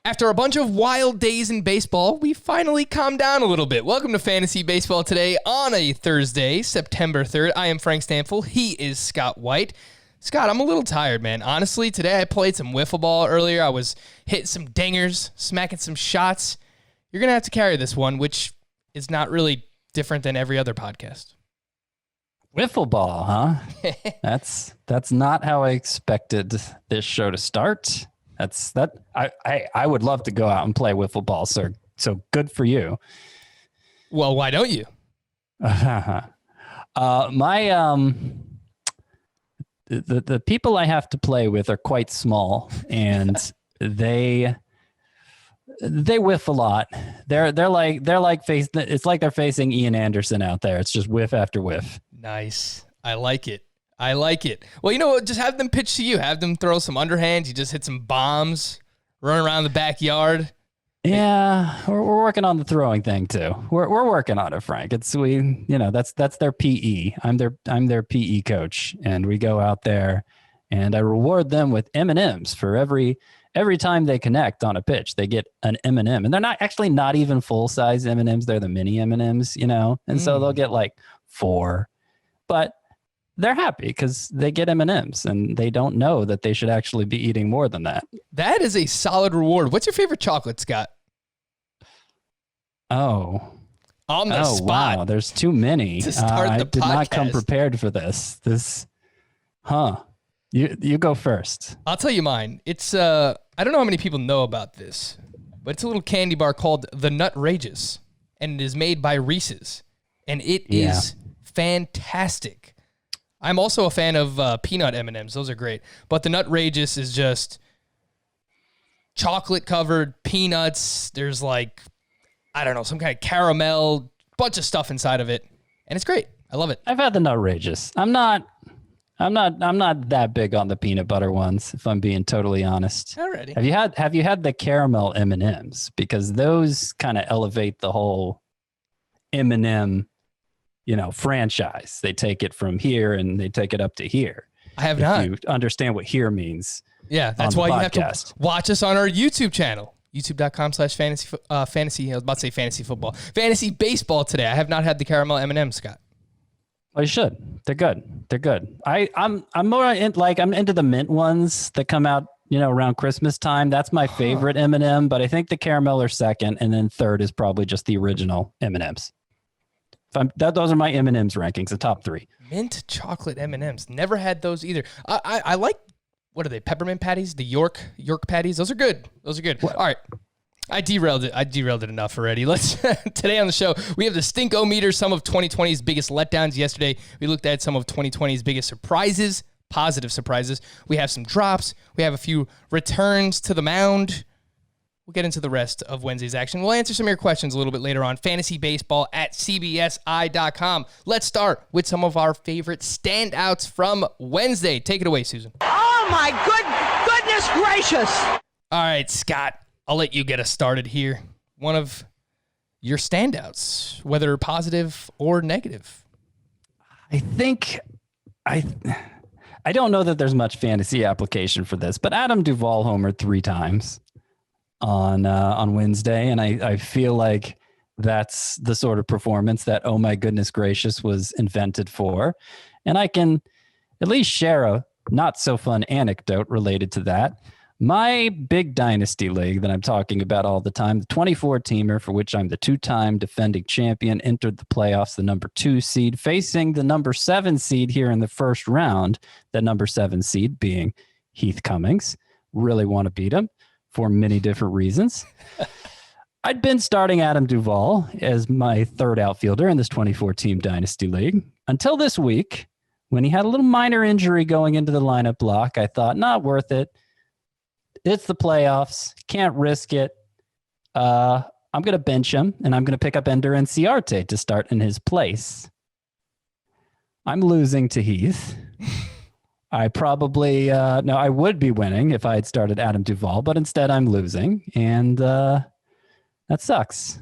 After a bunch of wild days in baseball, we finally calmed down a little bit. Welcome to Fantasy Baseball today on a Thursday, September 3rd. I am Frank Stanfield. He is Scott White. Scott, I'm a little tired, man. Honestly, today I played some wiffle ball earlier. I was hitting some dingers, smacking some shots. You're going to have to carry this one, which is not really different than every other podcast. Wiffle ball, huh? That's not how I expected this show to start. I would love to go out and play wiffle ball, sir. So good for you. Well, why don't you? The people I have to play with are quite small, and they whiff a lot. They're like it's like they're facing Ian Anderson out there. It's just whiff after whiff. Nice. I like it. Well, you know what? Just have them pitch to you. Have them throw some underhands. You just hit some bombs, run around the backyard. Yeah, we're working on the throwing thing too. We're working on it, Frank. That's their PE. I'm their PE coach, and we go out there, and I reward them with M&Ms for every time they connect on a pitch. They get an M&M, and they're not even full size M&Ms. They're the mini M&Ms, and so they'll get like 4, but they're happy because they get M&Ms, and they don't know that they should actually be eating more than that. That is a solid reward. What's your favorite chocolate, Scott? On the spot. Wow, there's too many. To start the I did not come prepared for this. You go first. I'll tell you mine. It's I don't know how many people know about this, but it's a little candy bar called the Nutrageous, and it is made by Reese's, and it is fantastic. I'm also a fan of peanut M&Ms. Those are great. But the Nutrageous is just chocolate-covered peanuts. There's like, I don't know, some kind of caramel, bunch of stuff inside of it. And it's great. I love it. I've had the Nutrageous. I'm not that big on the peanut butter ones, if I'm being totally honest. Alrighty. Have you had the caramel M&Ms? Because those kind of elevate the whole M&M franchise. They take it from here and they take it up to here. I have not. You understand what here means. Yeah, that's why you have to watch us on our YouTube channel, youtube.com/fantasy. I was about to say fantasy football, fantasy baseball today. I have not had the caramel M&M, Scott. Well, you should. They're good. I'm more I'm into the mint ones that come out around Christmas time. That's my favorite M&M, but I think the caramel are second, and then third is probably just the original M&Ms. Those are my M&Ms rankings, the top 3. Mint chocolate M&Ms. Never had those either. I like, what are they, peppermint patties? The York patties? Those are good. What? All right. I derailed it enough already. Let's today on the show, we have the Stink-O-Meter, some of 2020's biggest letdowns. Yesterday, we looked at some of 2020's biggest surprises, positive surprises. We have some drops. We have a few returns to the mound. We'll get into the rest of Wednesday's action. We'll answer some of your questions a little bit later on. FantasyBaseball@cbsi.com. Let's start with some of our favorite standouts from Wednesday. Take it away, Susan. Oh, my goodness gracious. All right, Scott, I'll let you get us started here. One of your standouts, whether positive or negative. I think I don't know that there's much fantasy application for this, but Adam Duvall homered 3 times on Wednesday, and I feel like that's the sort of performance that oh my goodness gracious was invented for. And I can at least share a not so fun anecdote related to that. My big dynasty league that I'm talking about all the time, the 24-teamer, for which I'm the 2-time defending champion, entered the playoffs, the number 2 seed, facing the number 7 seed here in the first round, the number 7 seed being Heath Cummings. Really want to beat him for many different reasons. I'd been starting Adam Duvall as my 3rd outfielder in this 24-team dynasty league until this week when he had a little minor injury going into the lineup block. I thought, not worth it. It's the playoffs. Can't risk it. I'm going to bench him, and I'm going to pick up Ender Inciarte to start in his place. I'm losing to Heath. I probably, I would be winning if I had started Adam Duvall, but instead I'm losing, and that sucks.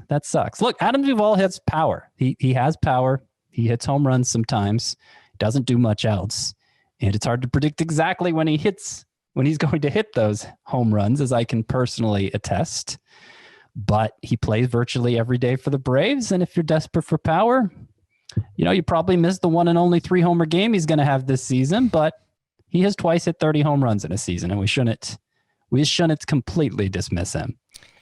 Look, Adam Duvall hits power. He has power. He hits home runs sometimes. Doesn't do much else. And it's hard to predict exactly when he hits when he's going to hit those home runs, as I can personally attest. But he plays virtually every day for the Braves. And if you're desperate for power, you probably missed the one and only 3 homer game he's going to have this season, but he has twice hit 30 home runs in a season, and we shouldn't completely dismiss him.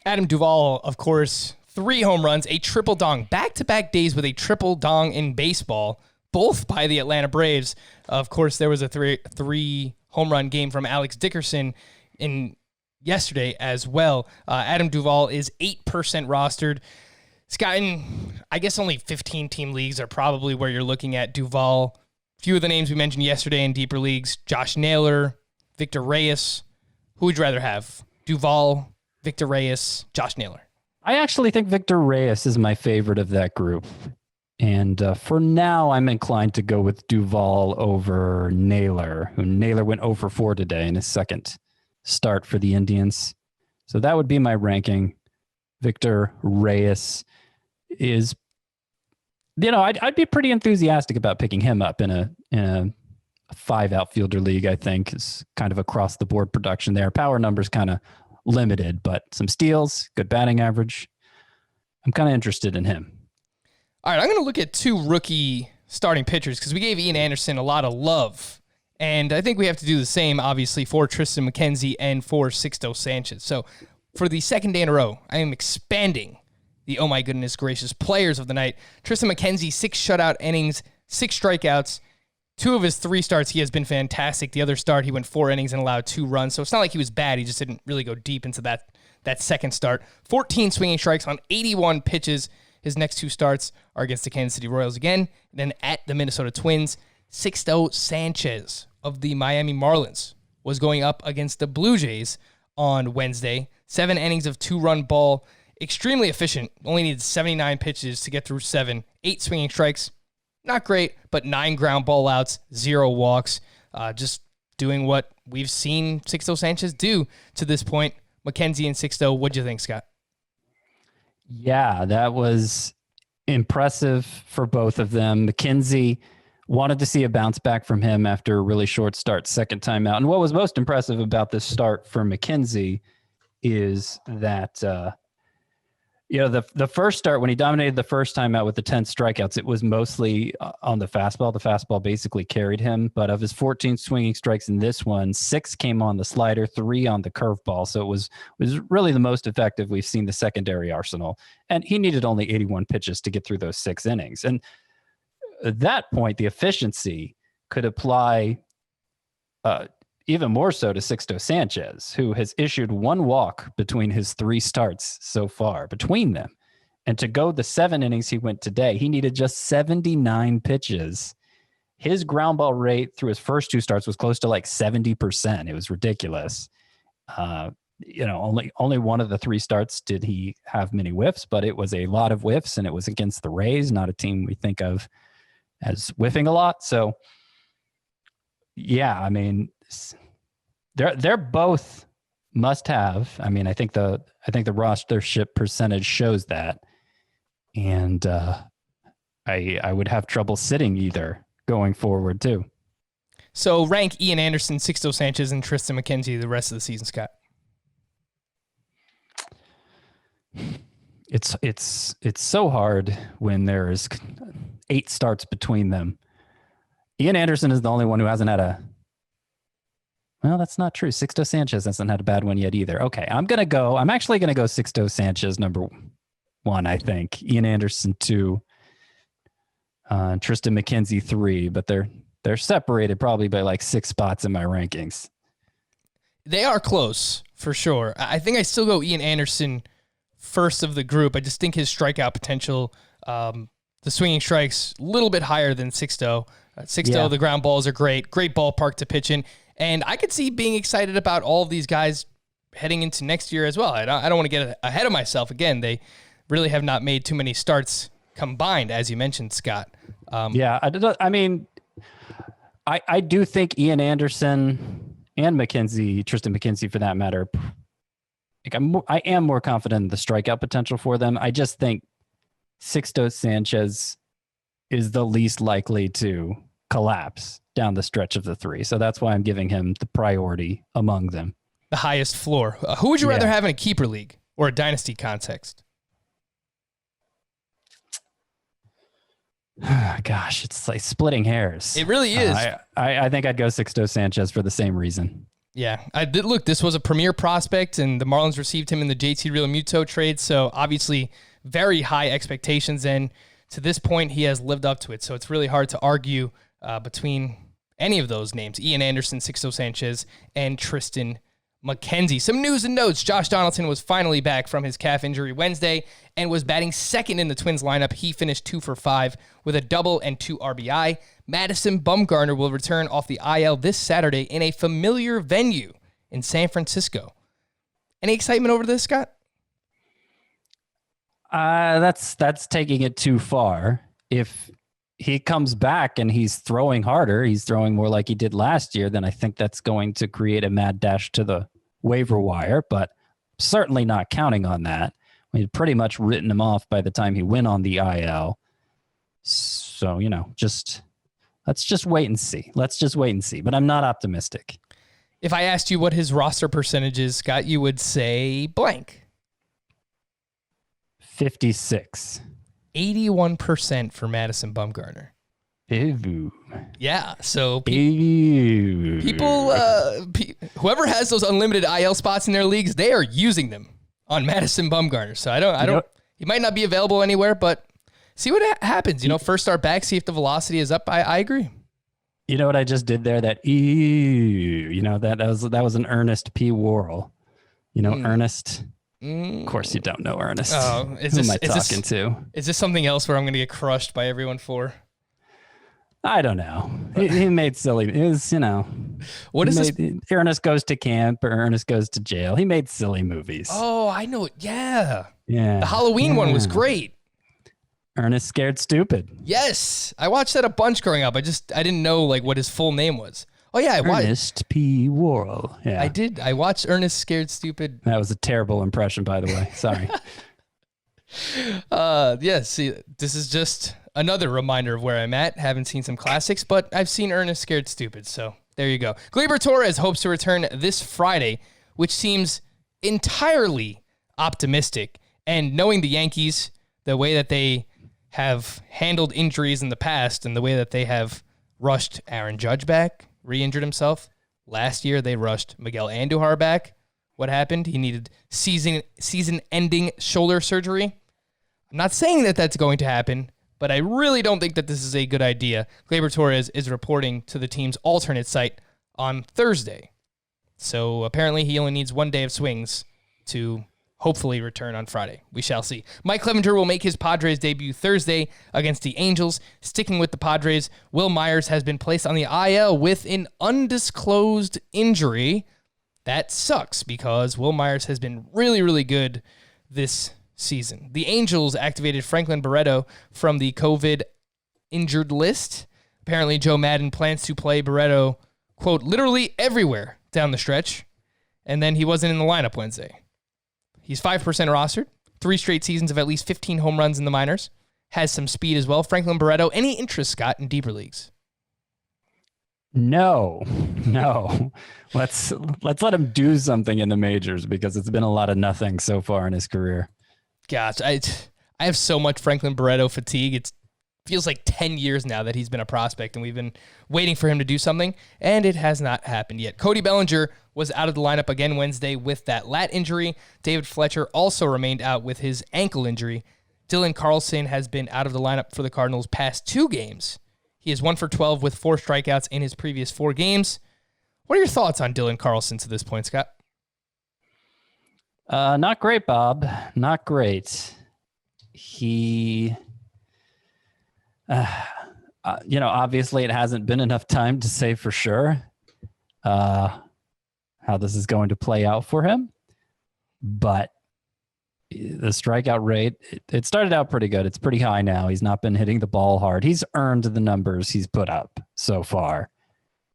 Adam Duvall, of course, 3 home runs, a triple dong, back-to-back days with a triple dong in baseball, both by the Atlanta Braves. Of course, there was a three home run game from Alex Dickerson in yesterday as well. Adam Duvall is 8% rostered. Scott, in, I guess only 15-team leagues are probably where you're looking at Duvall. A few of the names we mentioned yesterday in deeper leagues, Josh Naylor, Victor Reyes. Who would you rather have? Duvall, Victor Reyes, Josh Naylor? I actually think Victor Reyes is my favorite of that group. And for now, I'm inclined to go with Duvall over Naylor, who Naylor went 0 for 4 today in his second start for the Indians. So that would be my ranking. Victor Reyes is, I'd be pretty enthusiastic about picking him up in a 5 outfielder league. I think is kind of across the board production there. Power numbers kind of limited, but some steals, good batting average. I'm kind of interested in him. All right, I'm going to look at 2 rookie starting pitchers because we gave Ian Anderson a lot of love. And I think we have to do the same, obviously, for Tristan Mckenzie and for Sixto Sanchez. So for the second day in a row, I am expanding the oh my goodness gracious players of the night. Tristan Mckenzie, 6 shutout innings, 6 strikeouts. 2 of his 3 starts, he has been fantastic. The other start, he went 4 innings and allowed 2 runs. So it's not like he was bad. He just didn't really go deep into that second start. 14 swinging strikes on 81 pitches. His next 2 starts are against the Kansas City Royals again, and then at the Minnesota Twins. Sixto Sanchez of the Miami Marlins was going up against the Blue Jays on Wednesday. 7 innings of 2-run ball. Extremely efficient. Only needed 79 pitches to get through 7. 8 swinging strikes. Not great, but 9 ground ball outs, 0 walks. Just doing what we've seen Sixto Sanchez do to this point. Mckenzie and Sixto, what'd you think, Scott? Yeah, that was impressive for both of them. Mckenzie wanted to see a bounce back from him after a really short start, second time out. And what was most impressive about this start for Mckenzie is that, the first start, when he dominated the first time out with the 10 strikeouts, it was mostly on the fastball. The fastball basically carried him. But of his 14 swinging strikes in this one, 6 came on the slider, 3 on the curveball. So it was really the most effective we've seen the secondary arsenal. And he needed only 81 pitches to get through those 6 innings. And at that point, the efficiency could apply even more so to Sixto Sanchez, who has issued 1 walk between his 3 starts so far, between them. And to go the 7 innings he went today, he needed just 79 pitches. His ground ball rate through his first 2 starts was close to like 70%. It was ridiculous. Only one of the 3 starts did he have many whiffs, but it was a lot of whiffs, and it was against the Rays, not a team we think of as whiffing a lot. So, yeah, I mean, they're both must have. I mean, I think the rostership percentage shows that, and I would have trouble sitting either going forward too. So rank Ian Anderson, Sixto Sanchez, and Tristan Mckenzie the rest of the season, Scott. It's so hard when there's 8 starts between them. Ian Anderson is the only one who hasn't had a. Well, that's not true. Sixto Sanchez hasn't had a bad one yet either. Okay, I'm actually going to go Sixto Sanchez number 1, I think. Ian Anderson 2. Tristan Mckenzie 3, but they're separated probably by like 6 spots in my rankings. They are close, for sure. I think I still go Ian Anderson first of the group. I just think his strikeout potential, the swinging strikes, a little bit higher than Sixto. The ground balls are great ballpark to pitch in. And I could see being excited about all of these guys heading into next year as well. I don't want to get ahead of myself. Again, they really have not made too many starts combined, as you mentioned, Scott. I do think Ian Anderson and Tristan Mckenzie for that matter, I am more confident in the strikeout potential for them. I just think Sixto Sanchez is the least likely to collapse. down the stretch of the three. So that's why I'm giving him the priority among them. The highest floor. Who would you rather have in a keeper league or a dynasty context? Gosh, it's like splitting hairs. It really is. I think I'd go Sixto Sanchez for the same reason. Yeah, I did. Look, this was a premier prospect, and the Marlins received him in the JT Realmuto trade. So obviously, very high expectations, and to this point, he has lived up to it. So it's really hard to argue between any of those names: Ian Anderson, Sixto Sanchez, and Tristan Mckenzie. Some news and notes. Josh Donaldson was finally back from his calf injury Wednesday and was batting second in the Twins lineup. He finished 2 for 5 with a double and 2 RBI. Madison Bumgarner will return off the IL this Saturday in a familiar venue in San Francisco. Any excitement over this, Scott? That's taking it too far. If he comes back and he's throwing harder, he's throwing more like he did last year, then I think that's going to create a mad dash to the waiver wire, but certainly not counting on that. We'd pretty much written him off by the time he went on the IL. So, let's just wait and see. But I'm not optimistic. If I asked you what his roster percentage is, Scott, you would say blank. 56. 81% for Madison Bumgarner. Ew. Yeah, so Ew. people, whoever has those unlimited IL spots in their leagues, they are using them on Madison Bumgarner. So I don't. He might not be available anywhere, but see what happens. First start back, see if the velocity is up. I agree. You know what I just did there? That ew. That was an Ernest P. Worrell. Ernest. Of course, you don't know Ernest. Oh, Who am I talking to? Is this something else where I'm going to get crushed by everyone for? I don't know. He made silly. It was, What is this? Ernest Goes to Camp or Ernest Goes to Jail. He made silly movies. Oh, I know it. Yeah. Yeah. The Halloween one was great. Ernest Scared Stupid. Yes. I watched that a bunch growing up. I didn't know what his full name was. Oh, yeah. Ernest P. Worrell. Yeah. I did. I watched Ernest Scared Stupid. That was a terrible impression, by the way. Sorry. Yeah, see, this is just another reminder of where I'm at. Haven't seen some classics, but I've seen Ernest Scared Stupid, so there you go. Gleyber Torres hopes to return this Friday, which seems entirely optimistic. And knowing the Yankees, the way that they have handled injuries in the past and the way that they have rushed Aaron Judge back, re-injured himself. Last year, they rushed Miguel Andujar back. What happened? He needed season-ending shoulder surgery. I'm not saying that that's going to happen, but I really don't think that this is a good idea. Gleyber Torres is reporting to the team's alternate site on Thursday. So apparently he only needs 1 day of swings to hopefully return on Friday. We shall see. Mike Clevenger will make his Padres debut Thursday against the Angels. Sticking with the Padres, Will Myers has been placed on the IL with an undisclosed injury. That sucks because Will Myers has been really, really good this season. The Angels activated Franklin Buretto from the COVID injured list. Apparently, Joe Madden plans to play Buretto, quote, literally everywhere down the stretch, and then he wasn't in the lineup Wednesday. He's 5% rostered, 3 straight seasons of at least 15 home runs in the minors, has some speed as well. Franklin Buretto, any interest, Scott, in deeper leagues? No. Let's let him do something in the majors because it's been a lot of nothing so far in his career. Gosh, I have so much Franklin Buretto fatigue. It feels like 10 years now that he's been a prospect, and we've been waiting for him to do something, and it has not happened yet. Cody Bellinger was out of the lineup again Wednesday with that lat injury. David Fletcher also remained out with his ankle injury. Dylan Carlson has been out of the lineup for the Cardinals past 2 games. He is 1 for 12 with 4 strikeouts in his previous 4 games. What are your thoughts on Dylan Carlson to this point, Scott? Not great, Bob. Not great. He, obviously it hasn't been enough time to say for sure how this is going to play out for him. But the strikeout rate, it started out pretty good. It's pretty high now. He's not been hitting the ball hard. He's earned the numbers he's put up so far,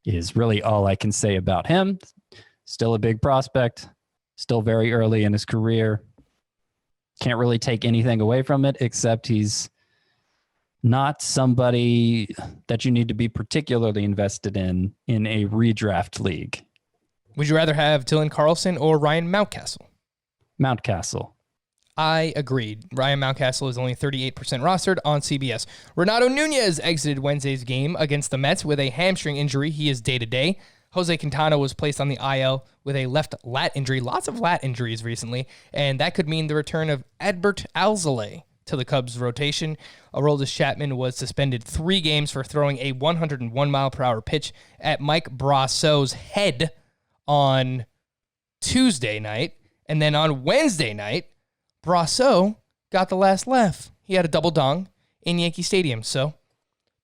is really all I can say about him. Still a big prospect. Still very early in his career. Can't really take anything away from it, except he's not somebody that you need to be particularly invested in a redraft league. Would you rather have Dylan Carlson or Ryan Mountcastle? Mountcastle. I agreed. Ryan Mountcastle is only 38% rostered on CBS. Renato Nunez exited Wednesday's game against the Mets with a hamstring injury. He is day-to-day. Jose Quintana was placed on the IL with a left lat injury. Lots of lat injuries recently, and that could mean the return of Adbert Alzolay to the Cubs rotation. Aroldis Chapman was suspended 3 games for throwing a 101-mile-per-hour pitch at Mike Brosseau's head on Tuesday night. And then on Wednesday night, Brosseau got the last laugh. He had a double dong in Yankee Stadium. So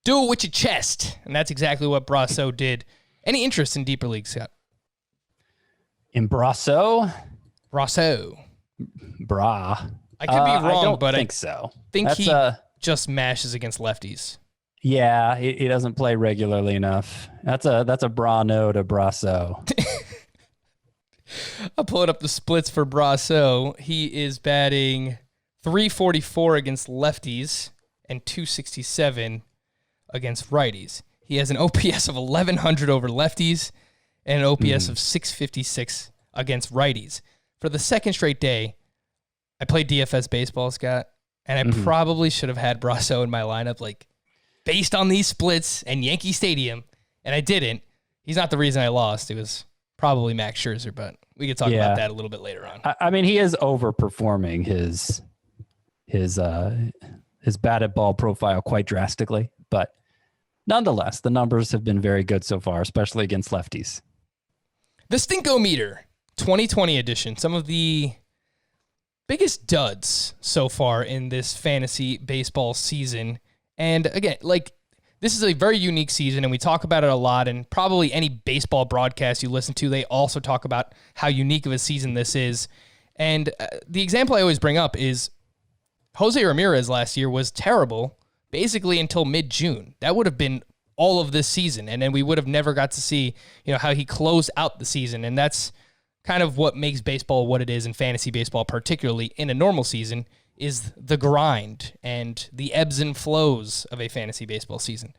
do it with your chest. And that's exactly what Brosseau did. Any interest in deeper leagues, Scott? In Brosseau? Brosseau. Bra. I could be wrong, but I think so. Think he just mashes against lefties. Yeah, he doesn't play regularly enough. That's a bra no to Brosseau. I'll pull it up the splits for Brosseau. He is batting .344 against lefties and .267 against righties. He has an OPS of 1,100 over lefties and an OPS of 656 against righties. For the second straight day, I played DFS baseball, Scott, and I probably should have had Brosseau in my lineup, like, based on these splits and Yankee Stadium, and I didn't. He's not the reason I lost. It was probably Max Scherzer, but we could talk about that a little bit later on. I mean, he is overperforming his batted ball profile quite drastically, but nonetheless, the numbers have been very good so far, especially against lefties. The Stinko-meter, 2020 edition. Some of the biggest duds so far in this fantasy baseball season. And again, like, this is a very unique season, and we talk about it a lot, and probably any baseball broadcast you listen to, they also talk about how unique of a season this is. And the example I always bring up is Jose Ramirez last year was terrible basically until mid-June. That would have been all of this season, and then we would have never got to see, how he closed out the season, and that's kind of what makes baseball what it is, in fantasy baseball particularly in a normal season, is the grind and the ebbs and flows of a fantasy baseball season.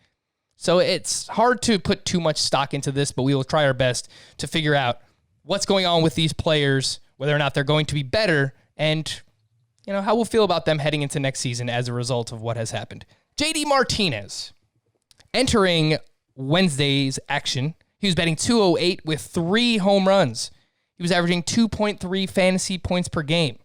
So it's hard to put too much stock into this, but we will try our best to figure out what's going on with these players, whether or not they're going to be better, and how we'll feel about them heading into next season as a result of what has happened. JD Martinez, entering Wednesday's action, he was batting .208 with 3 home runs. He was averaging 2.3 fantasy points per game,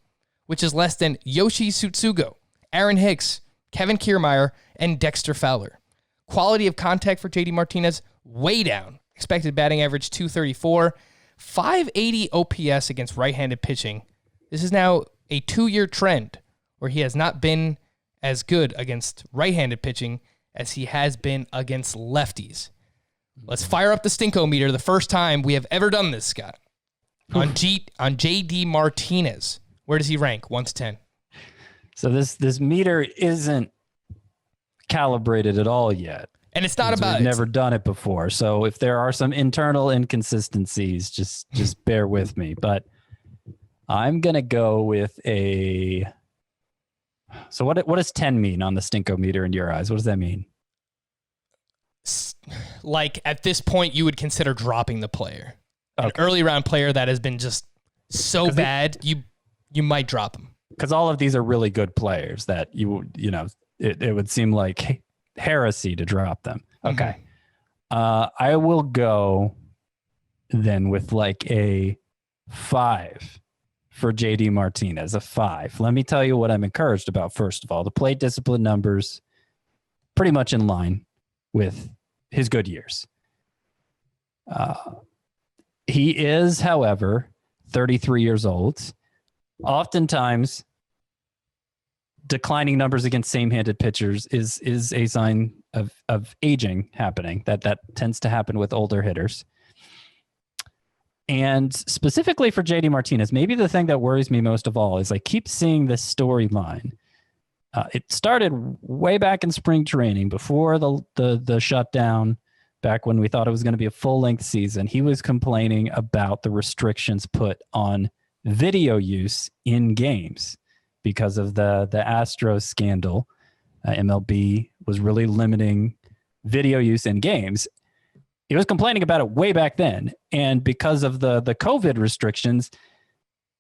which is less than Yoshi Tsutsugo, Aaron Hicks, Kevin Kiermaier, and Dexter Fowler. Quality of contact for JD Martinez, way down. Expected batting average .234, 580 OPS against right-handed pitching. This is now a 2-year trend where he has not been as good against right-handed pitching as he has been against lefties. Let's fire up the Stinko-meter, the first time we have ever done this, Scott. On JD Martinez. Where does he rank? 1 to 10. So this meter isn't calibrated at all yet. And it's not about... We've never done it before. So if there are some internal inconsistencies, just bear with me. But I'm going to go with a... So what does 10 mean on the Stinko meter in your eyes? What does that mean? Like, at this point, you would consider dropping the player. Okay. An early round player that has been just so bad, you might drop him. Because all of these are really good players that it would seem like heresy to drop them. Okay. I will go then with like a 5 for JD Martinez, a 5. Let me tell you what I'm encouraged about. First of all, the plate discipline numbers pretty much in line with his good years. He is, however, 33 years old. Oftentimes, declining numbers against same-handed pitchers is a sign of aging happening. That tends to happen with older hitters. And specifically for JD Martinez, maybe the thing that worries me most of all is I keep seeing this storyline. It started way back in spring training before the shutdown. Back when we thought it was going to be a full-length season, he was complaining about the restrictions put on video use in games because of the Astros scandal. MLB was really limiting video use in games. He was complaining about it way back then. And because of the COVID restrictions,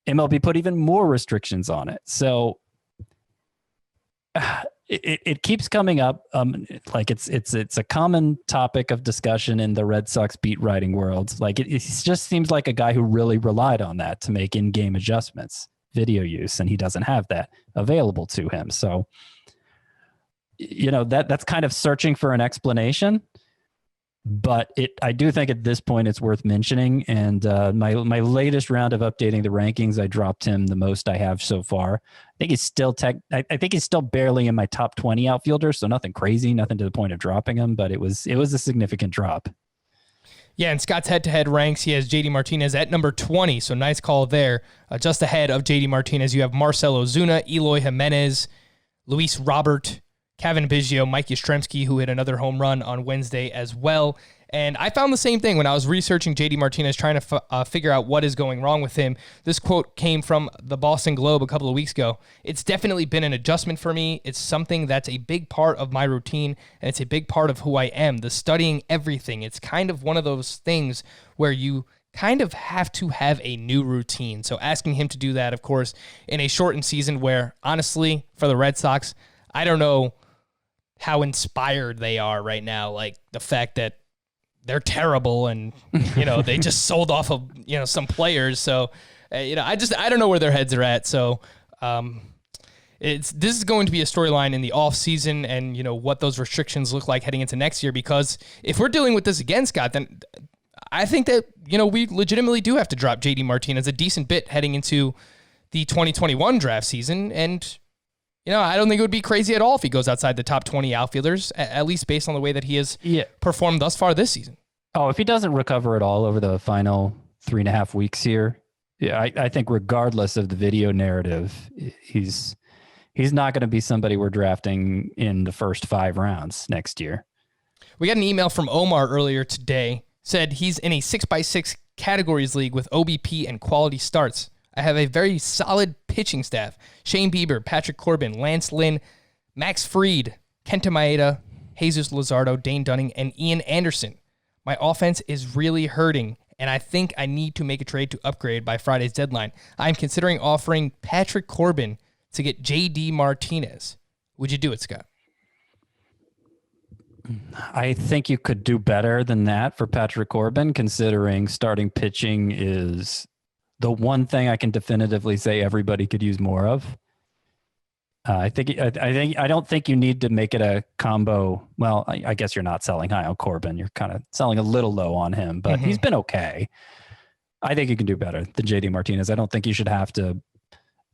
MLB put even more restrictions on it. So it keeps coming up. Like it's a common topic of discussion in the Red Sox beat writing world. Like it just seems like a guy who really relied on that to make in-game adjustments, video use, and he doesn't have that available to him. So, that's kind of searching for an explanation. But I do think at this point it's worth mentioning. And my latest round of updating the rankings, I dropped him the most I have so far. I think he's still I think he's still barely in my top 20 outfielders, so nothing crazy, nothing to the point of dropping him. But it was a significant drop. Yeah, in Scott's head-to-head ranks, he has JD Martinez at number 20, so nice call there. Just ahead of JD Martinez, you have Marcell Ozuna, Eloy Jimenez, Luis Robert, Kevin Biggio, Mike Yastrzemski, who hit another home run on Wednesday as well. And I found the same thing when I was researching JD Martinez, trying to figure out what is going wrong with him. This quote came from the Boston Globe a couple of weeks ago. It's definitely been an adjustment for me. It's something that's a big part of my routine, and it's a big part of who I am, the studying everything. It's kind of one of those things where you kind of have to have a new routine. So asking him to do that, of course, in a shortened season where, honestly, for the Red Sox, I don't know how inspired they are right now. Like the fact that they're terrible and, they just sold off of, some players. So, I don't know where their heads are at. So, this is going to be a storyline in the off season and, what those restrictions look like heading into next year, because if we're dealing with this again, Scott, then I think that, we legitimately do have to drop JD Martinez a decent bit heading into the 2021 draft season. And, I don't think it would be crazy at all if he goes outside the top 20 outfielders, at least based on the way that he has performed thus far this season. Oh, if he doesn't recover at all over the final 3.5 weeks here, I think regardless of the video narrative, he's not going to be somebody we're drafting in the first 5 rounds next year. We got an email from Omar earlier today, said he's in a 6x6 categories league with OBP and quality starts. I have a very solid pitching staff. Shane Bieber, Patrick Corbin, Lance Lynn, Max Fried, Kenta Maeda, Jesus Luzardo, Dane Dunning, and Ian Anderson. My offense is really hurting, and I think I need to make a trade to upgrade by Friday's deadline. I'm considering offering Patrick Corbin to get JD Martinez. Would you do it, Scott? I think you could do better than that for Patrick Corbin, considering starting pitching is the one thing I can definitively say everybody could use more of. I don't think you need to make it a combo. Well, I guess you're not selling high on Corbin. You're kind of selling a little low on him, but he's been okay. I think you can do better than JD Martinez. I don't think you should have to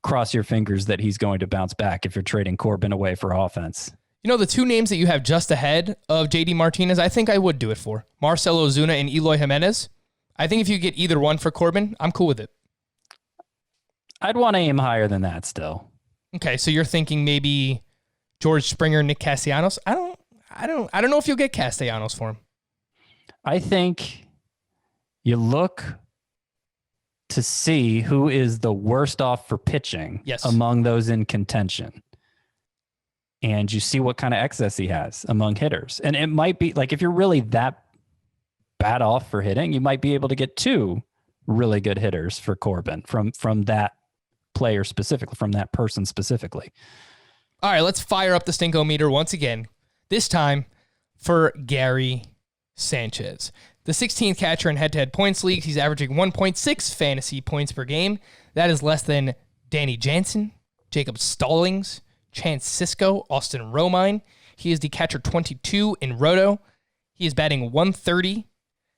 cross your fingers that he's going to bounce back if you're trading Corbin away for offense. The 2 names that you have just ahead of JD Martinez, I think I would do it for. Marcell Ozuna and Eloy Jimenez. I think if you get either one for Corbin, I'm cool with it. I'd want to aim higher than that still. Okay, so you're thinking maybe George Springer, Nick Castellanos? I don't know if you'll get Castellanos for him. I think you look to see who is the worst off for pitching among those in contention. And you see what kind of excess he has among hitters. And it might be like, if you're really that bad off for hitting, you might be able to get 2 really good hitters for Corbin from that player specifically, from that person specifically. All right, let's fire up the Stinko meter once again, this time for Gary Sanchez. The 16th catcher in head-to-head points leagues. He's averaging 1.6 fantasy points per game. That is less than Danny Jansen, Jacob Stallings, Chance Sisco, Austin Romine. He is the catcher 22 in Roto. He is batting 130.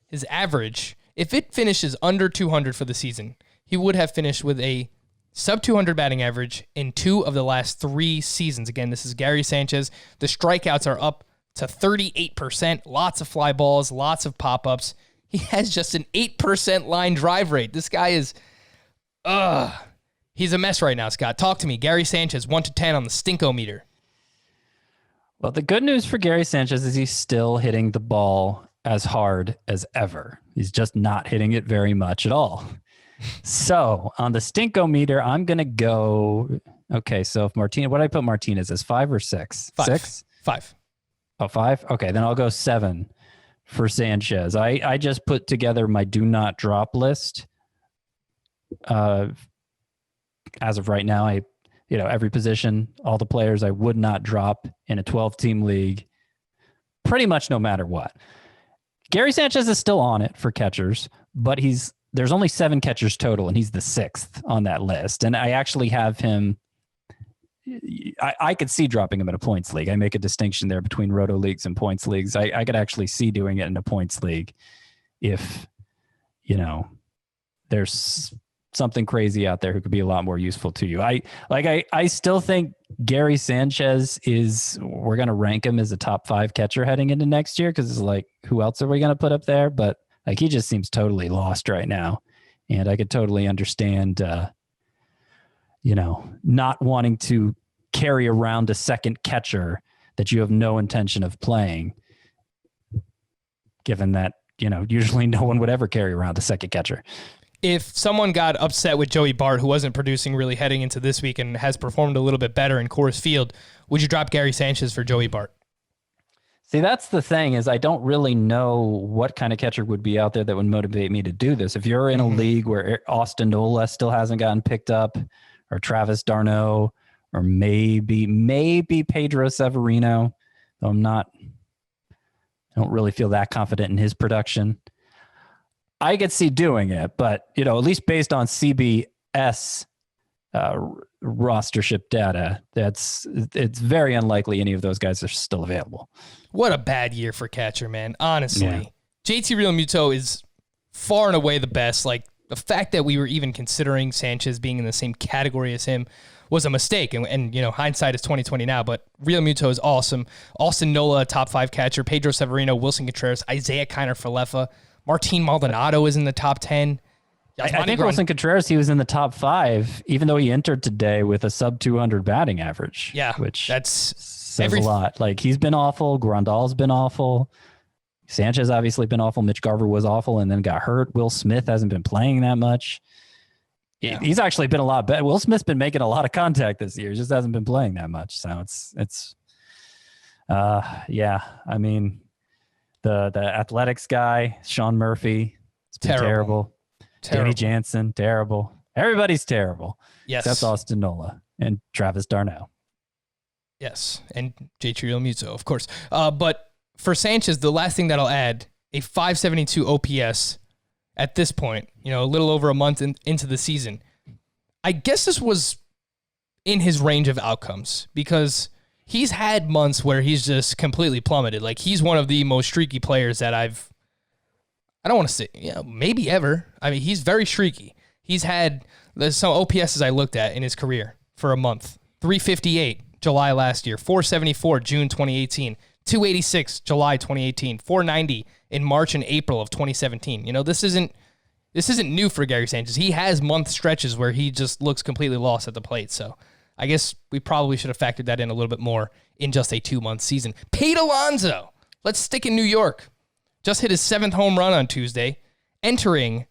His average, if it finishes under 200 for the season, he would have finished with a sub-200 batting average in 2 of the last 3 seasons. Again, this is Gary Sanchez. The strikeouts are up to 38%. Lots of fly balls, lots of pop-ups. He has just an 8% line drive rate. This guy is, he's a mess right now, Scott. Talk to me. Gary Sanchez, 1 to 10 on the Stinko meter. Well, the good news for Gary Sanchez is he's still hitting the ball as hard as ever. He's just not hitting it very much at all. So on the Stinko meter, I'm going to go Okay, so if Martinez, what did I put Martinez as, 5 or 6? 5. 6? 5. Oh, 5? Okay, then I'll go 7 for Sanchez. I just put together my do not drop list. As of right now, every position, all the players I would not drop in a 12-team league, pretty much no matter what. Gary Sanchez is still on it for catchers, but there's only 7 catchers total, and he's the 6th on that list. And I actually have him. I could see dropping him in a points league. I make a distinction there between roto leagues and points leagues. I could actually see doing it in a points league if, there's something crazy out there who could be a lot more useful to you. I still think Gary Sanchez we're going to rank him as a top 5 catcher heading into next year, because it's like, who else are we going to put up there? But he just seems totally lost right now. And I could totally understand, not wanting to carry around a second catcher that you have no intention of playing, given that, usually no one would ever carry around a second catcher. If someone got upset with Joey Bart, who wasn't producing really heading into this week and has performed a little bit better in Coors Field, would you drop Gary Sanchez for Joey Bart? See, that's the thing, is I don't really know what kind of catcher would be out there that would motivate me to do this. If you're in a league where Austin Nola still hasn't gotten picked up, or Travis d'Arnaud, or maybe Pedro Severino, though I don't really feel that confident in his production, I could see doing it. But, at least based on CBS rostership data, it's very unlikely any of those guys are still available. What a bad year for catcher, man. Honestly, yeah. JT Realmuto is far and away the best. Like, the fact that we were even considering Sanchez being in the same category as him was a mistake. And hindsight is 2020 now, but Realmuto is awesome. Austin Nola, top 5 catcher. Pedro Severino, Wilson Contreras, Isaiah Kiner-Falefa, Martin Maldonado is in the top 10. I think Wilson Contreras, he was in the top 5, even though he entered today with a sub 200 batting average. Yeah, which that's says a lot. Like, he's been awful. Grandal's been awful. Sanchez obviously been awful. Mitch Garver was awful and then got hurt. Will Smith hasn't been playing that much. Yeah. He's actually been a lot better. Will Smith's been making a lot of contact this year. He just hasn't been playing that much. So yeah. I mean, the Athletics guy, Sean Murphy, it's been terrible. Danny Jansen, terrible. Everybody's terrible. Yes. Except Austin Nola and Travis d'Arnaud. Yes. And JT Realmuto, of course. But for Sanchez, the last thing that I'll add, a 572 OPS at this point, a little over a month into the season. I guess this was in his range of outcomes, because he's had months where he's just completely plummeted. Like, he's one of the most streaky players that I don't want to say, maybe ever. I mean, he's very streaky. There's some OPSs I looked at in his career for a month. 358 July last year, 474 June 2018, 286 July 2018, 490 in March and April of 2017. This isn't new for Gary Sanchez. He has month stretches where he just looks completely lost at the plate. So I guess we probably should have factored that in a little bit more in just a 2-month season. Pete Alonso, let's stick in New York. Just hit his 7th home run on Tuesday, entering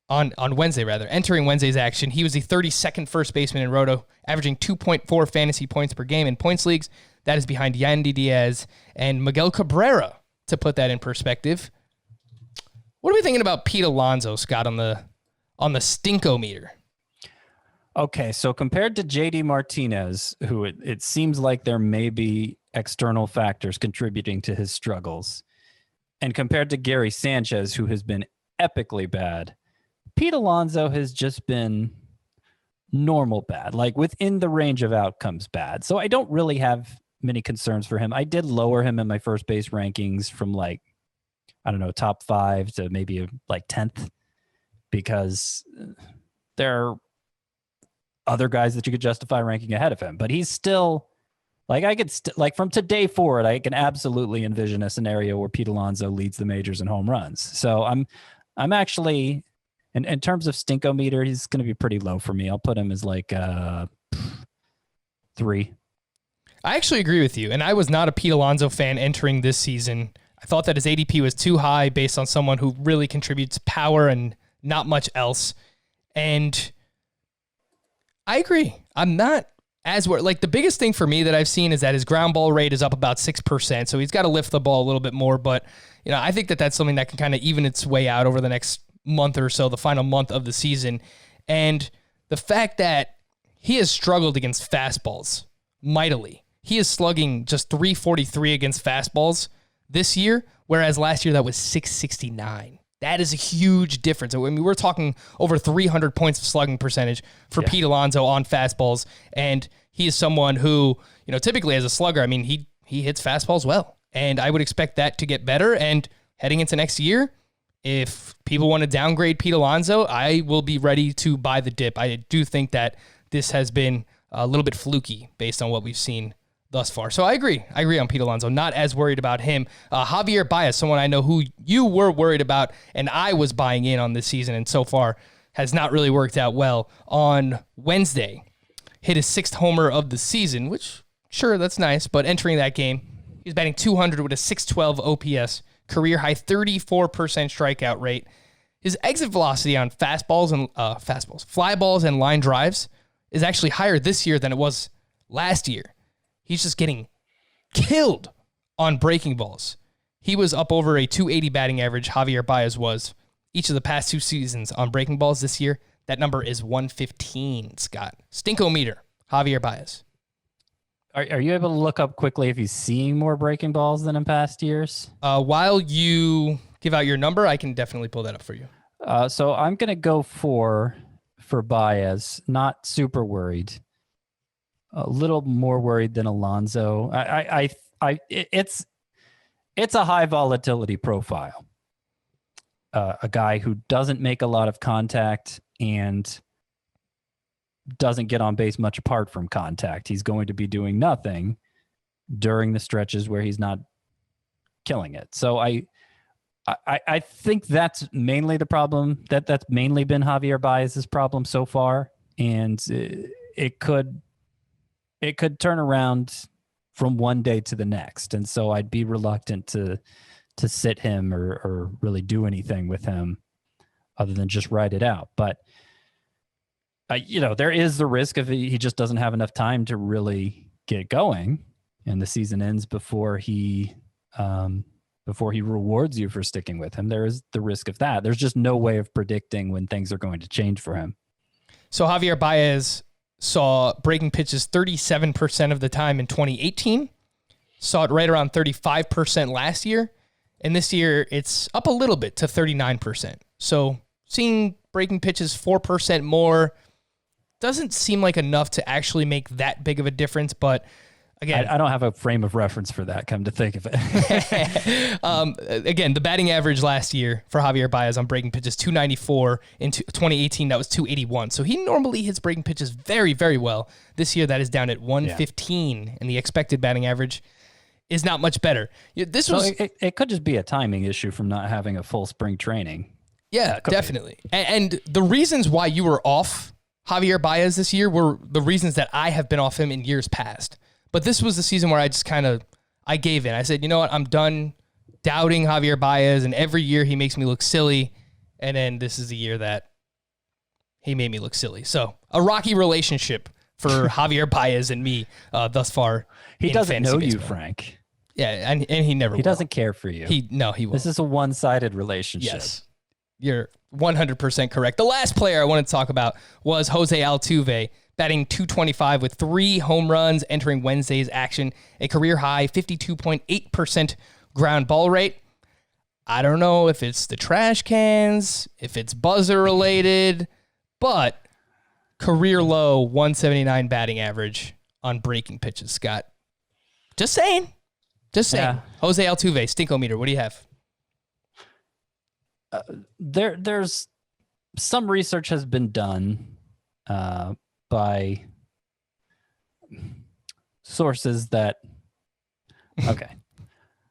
Wednesday's action. He was the 32nd first baseman in Roto, averaging 2.4 fantasy points per game in points leagues. That is behind Yandy Diaz and Miguel Cabrera, to put that in perspective. What are we thinking about Pete Alonso, Scott, on the stinko-meter? Okay, so compared to JD Martinez, who it seems like there may be external factors contributing to his struggles, and compared to Gary Sanchez, who has been epically bad, Pete Alonso has just been normal bad, like within the range of outcomes bad. So I don't really have many concerns for him. I did lower him in my first base rankings from top 5 to maybe 10th, because there are other guys that you could justify ranking ahead of him. But he's still, from today forward, I can absolutely envision a scenario where Pete Alonso leads the majors in home runs. So I'm actually, in terms of stinko-meter, he's going to be pretty low for me. I'll put him as 3. I actually agree with you, and I was not a Pete Alonso fan entering this season. I thought that his ADP was too high based on someone who really contributes power and not much else. And I agree. I'm not as worried. Like, the biggest thing for me that I've seen is that his ground ball rate is up about 6%. So he's got to lift the ball a little bit more. But, I think that that's something that can kind of even its way out over the next month or so, the final month of the season. And the fact that he has struggled against fastballs mightily. He is slugging just 343 against fastballs this year, whereas last year that was 669. That is a huge difference. I mean, we're talking over 300 points of slugging percentage for Pete Alonso on fastballs, and he is someone who, typically as a slugger, I mean, he hits fastballs well, and I would expect that to get better. And heading into next year, if people want to downgrade Pete Alonso, I will be ready to buy the dip. I do think that this has been a little bit fluky based on what we've seen thus far. So I agree on Pete Alonso. Not as worried about him. Javier Bias, someone I know who you were worried about and I was buying in on this season, and so far has not really worked out well. On Wednesday, hit his 6th homer of the season, which, sure, that's nice, but entering that game, he was batting 200 with a 612 OPS, career high 34% strikeout rate. His exit velocity on fly balls and line drives is actually higher this year than it was last year. He's just getting killed on breaking balls. He was up over a 280 batting average, Javier Baez was, each of the past 2 seasons on breaking balls this year. That number is 115, Scott. Stinkometer, Javier Baez. Are you able to look up quickly if he's seeing more breaking balls than in past years? While you give out your number, I can definitely pull that up for you. So I'm going to go for Baez. Not super worried. A little more worried than Alonso. It's a high volatility profile. A guy who doesn't make a lot of contact and doesn't get on base much apart from contact. He's going to be doing nothing during the stretches where he's not killing it. So I think that's mainly the problem. That's mainly been Javier Baez's problem so far, and it could turn around from one day to the next. And so I'd be reluctant to sit him or really do anything with him other than just ride it out. But, there is the risk of he just doesn't have enough time to really get going and the season ends before he rewards you for sticking with him. There is the risk of that. There's just no way of predicting when things are going to change for him. So Javier Baez saw breaking pitches 37% of the time in 2018, saw it right around 35% last year, and this year it's up a little bit to 39%. So seeing breaking pitches 4% more doesn't seem like enough to actually make that big of a difference, but again, I don't have a frame of reference for that, come to think of it. Again, the batting average last year for Javier Baez on breaking pitches, 294. In 2018, that was 281. So he normally hits breaking pitches very, very well. This year, that is down at 115, and the expected batting average is not much better. It could just be a timing issue from not having a full spring training. Yeah, definitely. And the reasons why you were off Javier Baez this year were the reasons that I have been off him in years past. But this was the season where I just I gave in. I said, you know what? I'm done doubting Javier Baez, and every year he makes me look silly. And then this is the year that he made me look silly. So a rocky relationship for Javier Baez and me thus far. He doesn't know baseball. You, Frank. Yeah, and he never will. He doesn't care for you. He won't. This is a one-sided relationship. Yes, you're 100% correct. The last player I wanted to talk about was Jose Altuve, batting .225 with 3 home runs entering Wednesday's action, a career-high 52.8% ground ball rate. I don't know if it's the trash cans, if it's buzzer-related, but career-low 179 batting average on breaking pitches, Scott. Just saying. Yeah. Jose Altuve, Stinkometer, what do you have? There's some research has been done by sources that okay,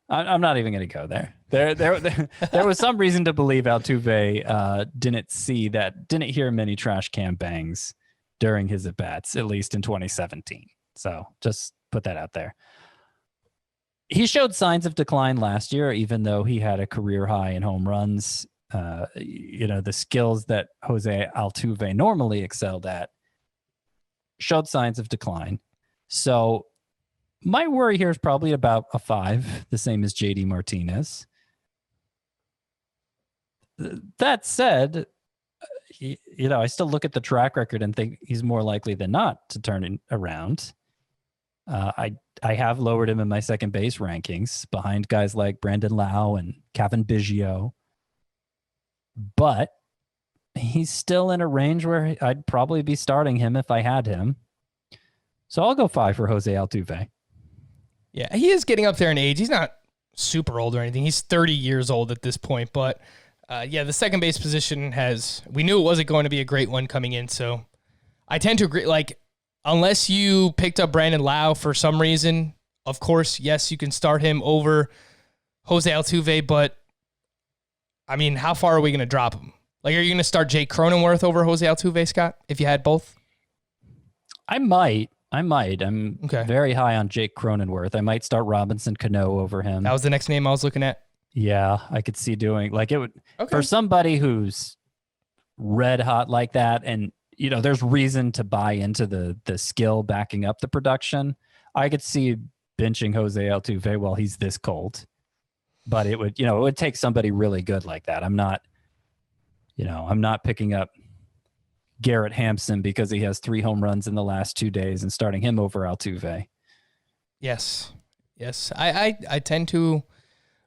I'm not even going to go there. There was some reason to believe Altuve didn't hear many trash can bangs during his at bats, at least in 2017. So just put that out there. He showed signs of decline last year, even though he had a career high in home runs. The skills that Jose Altuve normally excelled at showed signs of decline. So my worry here is probably about a 5, the same as JD Martinez. That said, I still look at the track record and think he's more likely than not to turn it around. I have lowered him in my second base rankings behind guys like Brandon Lau and Kevin Biggio. But he's still in a range where I'd probably be starting him if I had him. So I'll go 5 for Jose Altuve. Yeah, he is getting up there in age. He's not super old or anything. He's 30 years old at this point. But, the second base position we knew it wasn't going to be a great one coming in. So I tend to agree. Like, unless you picked up Brandon Lau for some reason, of course, yes, you can start him over Jose Altuve. But, I mean, how far are we going to drop him? Like, are you going to start Jake Cronenworth over Jose Altuve, Scott, if you had both? I might. I'm very high on Jake Cronenworth. I might start Robinson Cano over him. That was the next name I was looking at. Yeah, I could see doing like it would for somebody who's red hot like that. And, there's reason to buy into the skill backing up the production. I could see benching Jose Altuve while he's this cold, but it would take somebody really good like that. I'm not picking up Garrett Hampson because he has 3 home runs in the last 2 days and starting him over Altuve. Yes. I tend to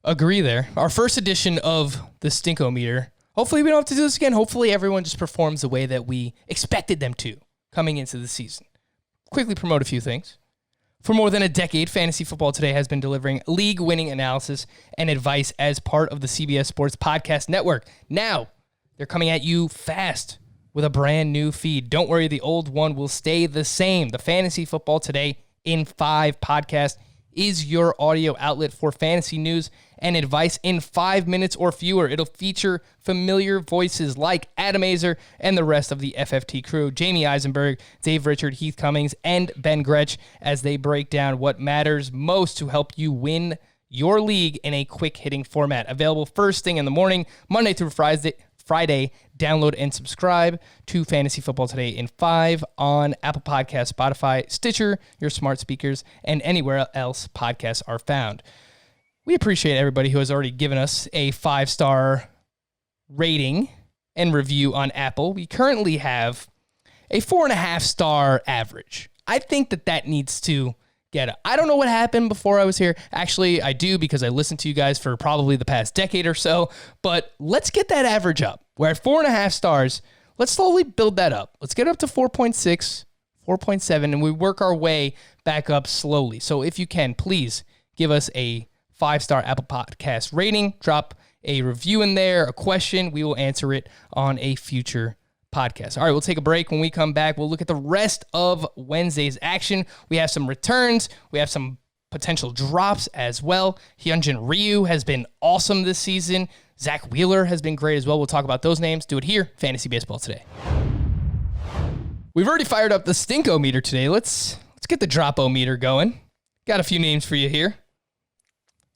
agree there. Our first edition of the Stinkometer. Hopefully we don't have to do this again. Hopefully everyone just performs the way that we expected them to coming into the season. Quickly promote a few things. For more than a decade, Fantasy Football Today has been delivering league-winning analysis and advice as part of the CBS Sports Podcast Network. Now, they're coming at you fast with a brand new feed. Don't worry, the old one will stay the same. The Fantasy Football Today in 5 podcast is your audio outlet for fantasy news and advice in 5 minutes or fewer. It'll feature familiar voices like Adam Azer and the rest of the FFT crew, Jamie Eisenberg, Dave Richard, Heath Cummings, and Ben Gretsch, as they break down what matters most to help you win your league in a quick-hitting format. Available first thing in the morning, Monday through Friday. Download and subscribe to Fantasy Football Today in 5 on Apple Podcasts, Spotify, Stitcher, your smart speakers, and anywhere else podcasts are found. We appreciate everybody who has already given us a 5-star rating and review on Apple. We currently have a 4.5-star average. I think that needs to get up. I don't know what happened before I was here. Actually, I do because I listened to you guys for probably the past decade or so. But let's get that average up. We're at 4.5 stars. Let's slowly build that up. Let's get up to 4.6, 4.7, and we work our way back up slowly. So if you can, please give us a 5-star Apple Podcast rating. Drop a review in there, a question. We will answer it on a future podcast. All right, we'll take a break. When we come back, we'll look at the rest of Wednesday's action. We have some returns. We have some potential drops as well. Hyunjin Ryu has been awesome this season. Zach Wheeler has been great as well. We'll talk about those names. Do it here, Fantasy Baseball Today. We've already fired up the Stinko-meter today. Let's get the Drop-O-meter going. Got a few names for you here.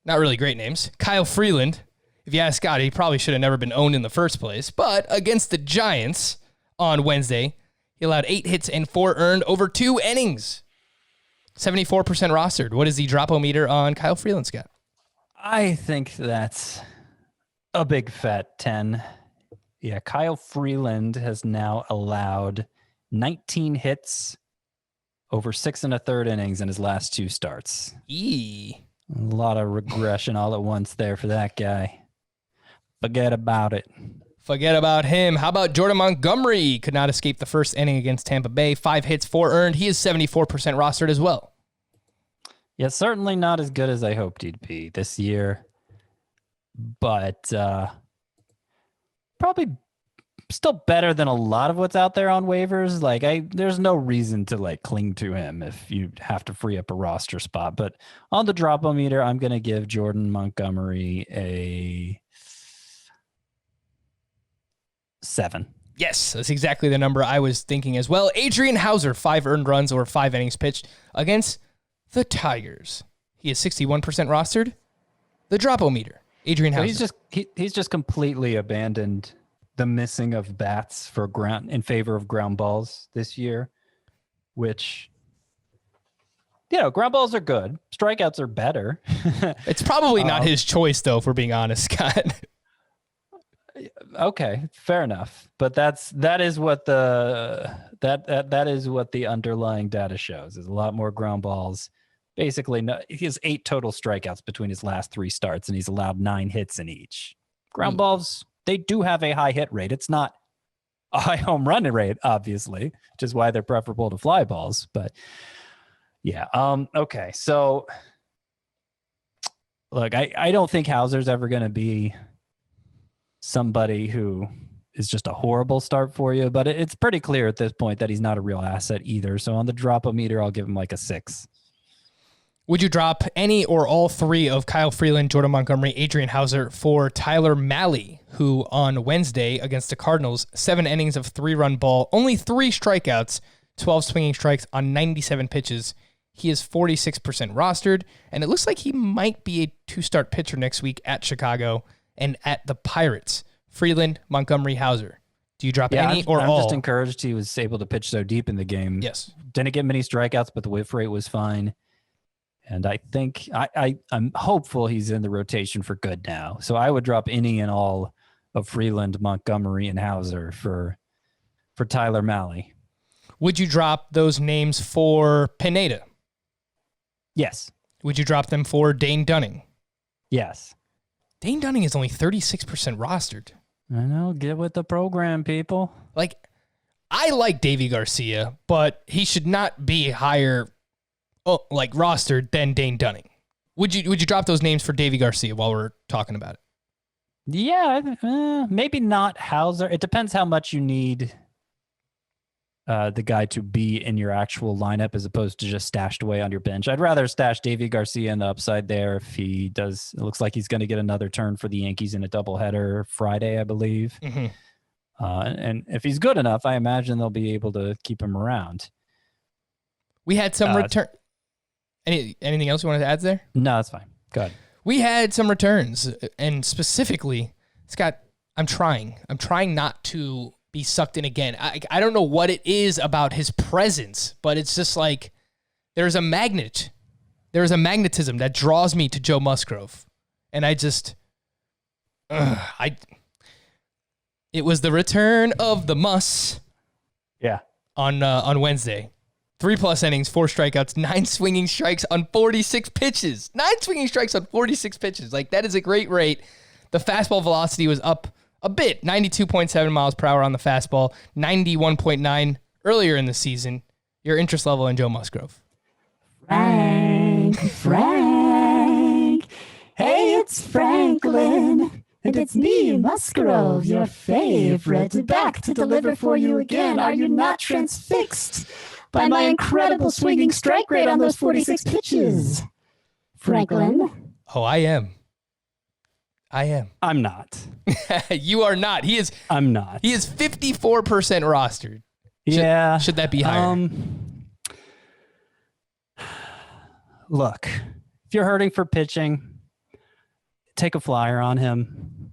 Not really great names. Kyle Freeland. If you ask Scott, he probably should have never been owned in the first place. But against the Giants on Wednesday, he allowed 8 hits and 4 earned over 2 innings. 74% rostered. What is the Drop-O-meter on Kyle Freeland, Scott? I think that's a big fat 10. Yeah, Kyle Freeland has now allowed 19 hits over 6 1/3 innings in his last 2 starts. A lot of regression all at once there for that guy. Forget about it. Forget about him. How about Jordan Montgomery? Could not escape the first inning against Tampa Bay. 5 hits, 4 earned. He is 74% rostered as well. Yeah, certainly not as good as I hoped he'd be this year. But probably still better than a lot of what's out there on waivers. There's no reason to cling to him if you have to free up a roster spot. But on the Drop-O-meter, I'm going to give Jordan Montgomery a 7. Yes, that's exactly the number I was thinking as well. Adrian Hauser, 5 earned runs over 5 innings pitched against the Tigers. He is 61% rostered. The Drop-O-meter, Adrian Hauser. He's just completely abandoned the missing of bats in favor of ground balls this year. which, ground balls are good. Strikeouts are better. It's probably not his choice, though, if we're being honest, Scott. Okay, fair enough. But that is what the underlying data shows. Is a lot more ground balls. Basically, he has 8 total strikeouts between his last 3 starts, and he's allowed 9 hits in each. Ground balls, they do have a high hit rate. It's not a high home run rate, obviously, which is why they're preferable to fly balls. But yeah, okay. So look, I don't think Hauser's ever going to be somebody who is just a horrible start for you, but it's pretty clear at this point that he's not a real asset either. So on the drop-o-meter, I'll give him like a 6. Would you drop any or all 3 of Kyle Freeland, Jordan Montgomery, Adrian Hauser for Tyler Mahle, who on Wednesday against the Cardinals, 7 innings of 3-run ball, only 3 strikeouts, 12 swinging strikes on 97 pitches. He is 46% rostered, and it looks like he might be a 2-start pitcher next week at Chicago and at the Pirates. Freeland, Montgomery, Hauser. Do you drop any or all? I'm just encouraged he was able to pitch so deep in the game. Yes. Didn't get many strikeouts, but the whiff rate was fine. And I think I'm hopeful he's in the rotation for good now. So I would drop any and all of Freeland, Montgomery, and Hauser for Tyler Mahle. Would you drop those names for Pineda? Yes. Would you drop them for Dane Dunning? Yes. Dane Dunning is only 36% rostered. I know. Get with the program, people. Like, I like Davy Garcia, but he should not be higher rostered than Dane Dunning. Would you drop those names for Davy Garcia while we're talking about it? Yeah, maybe not Hauser. It depends how much you need the guy to be in your actual lineup as opposed to just stashed away on your bench. I'd rather stash Davy Garcia in the upside there if he does. It looks like he's going to get another turn for the Yankees in a doubleheader Friday, I believe. Mm-hmm. And if he's good enough, I imagine they'll be able to keep him around. We had some return. Anything else you wanted to add there? No, that's fine. Go ahead. We had some returns, and specifically, Scott, I'm trying not to be sucked in again. I don't know what it is about his presence, but it's just like there's a magnetism that draws me to Joe Musgrove, and it was the return of the Mus. Yeah. On Wednesday. 3+ innings, 4 strikeouts, 9 swinging strikes on 46 pitches. 9 swinging strikes on 46 pitches. Like, that is a great rate. The fastball velocity was up a bit, 92.7 miles per hour on the fastball, 91.9 earlier in the season. Your interest level in Joe Musgrove? Frank. Hey, it's Franklin. And it's me, Musgrove, your favorite, back to deliver for you again. Are you not transfixed by my incredible swinging strike rate on those 46 pitches? Franklin? Oh, I am. I'm not. You are not. I'm not. He is 54% rostered. Should that be higher? Look, if you're hurting for pitching, take a flyer on him.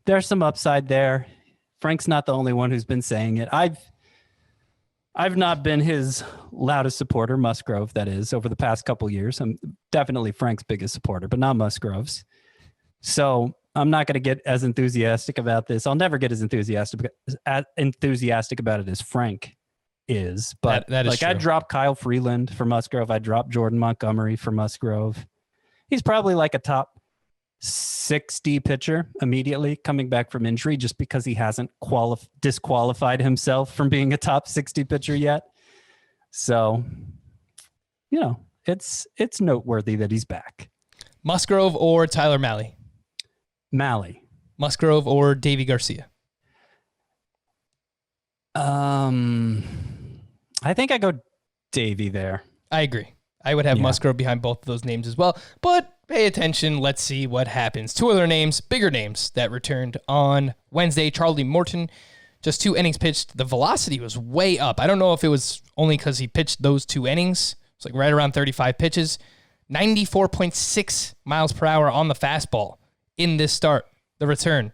There's some upside there. Frank's not the only one who's been saying it. I've not been his loudest supporter, Musgrove, that is, over the past couple years. I'm definitely Frank's biggest supporter, but not Musgrove's. So I'm not going to get as enthusiastic about this. I'll never get as enthusiastic about it as Frank is. But that is true. I'd drop Kyle Freeland for Musgrove. I'd drop Jordan Montgomery for Musgrove. He's probably like a top 60 pitcher immediately coming back from injury just because he hasn't disqualified himself from being a top 60 pitcher yet. So, it's noteworthy that he's back. Musgrove or Tyler Mahle? Mahle. Musgrove or Davy Garcia? I think I go Davy there. I agree. I would have Musgrove behind both of those names as well, but pay attention. Let's see what happens. 2 other names, bigger names that returned on Wednesday. Charlie Morton, just 2 innings pitched. The velocity was way up. I don't know if it was only because he pitched those 2 innings. It's like right around 35 pitches. 94.6 miles per hour on the fastball in this start, the return.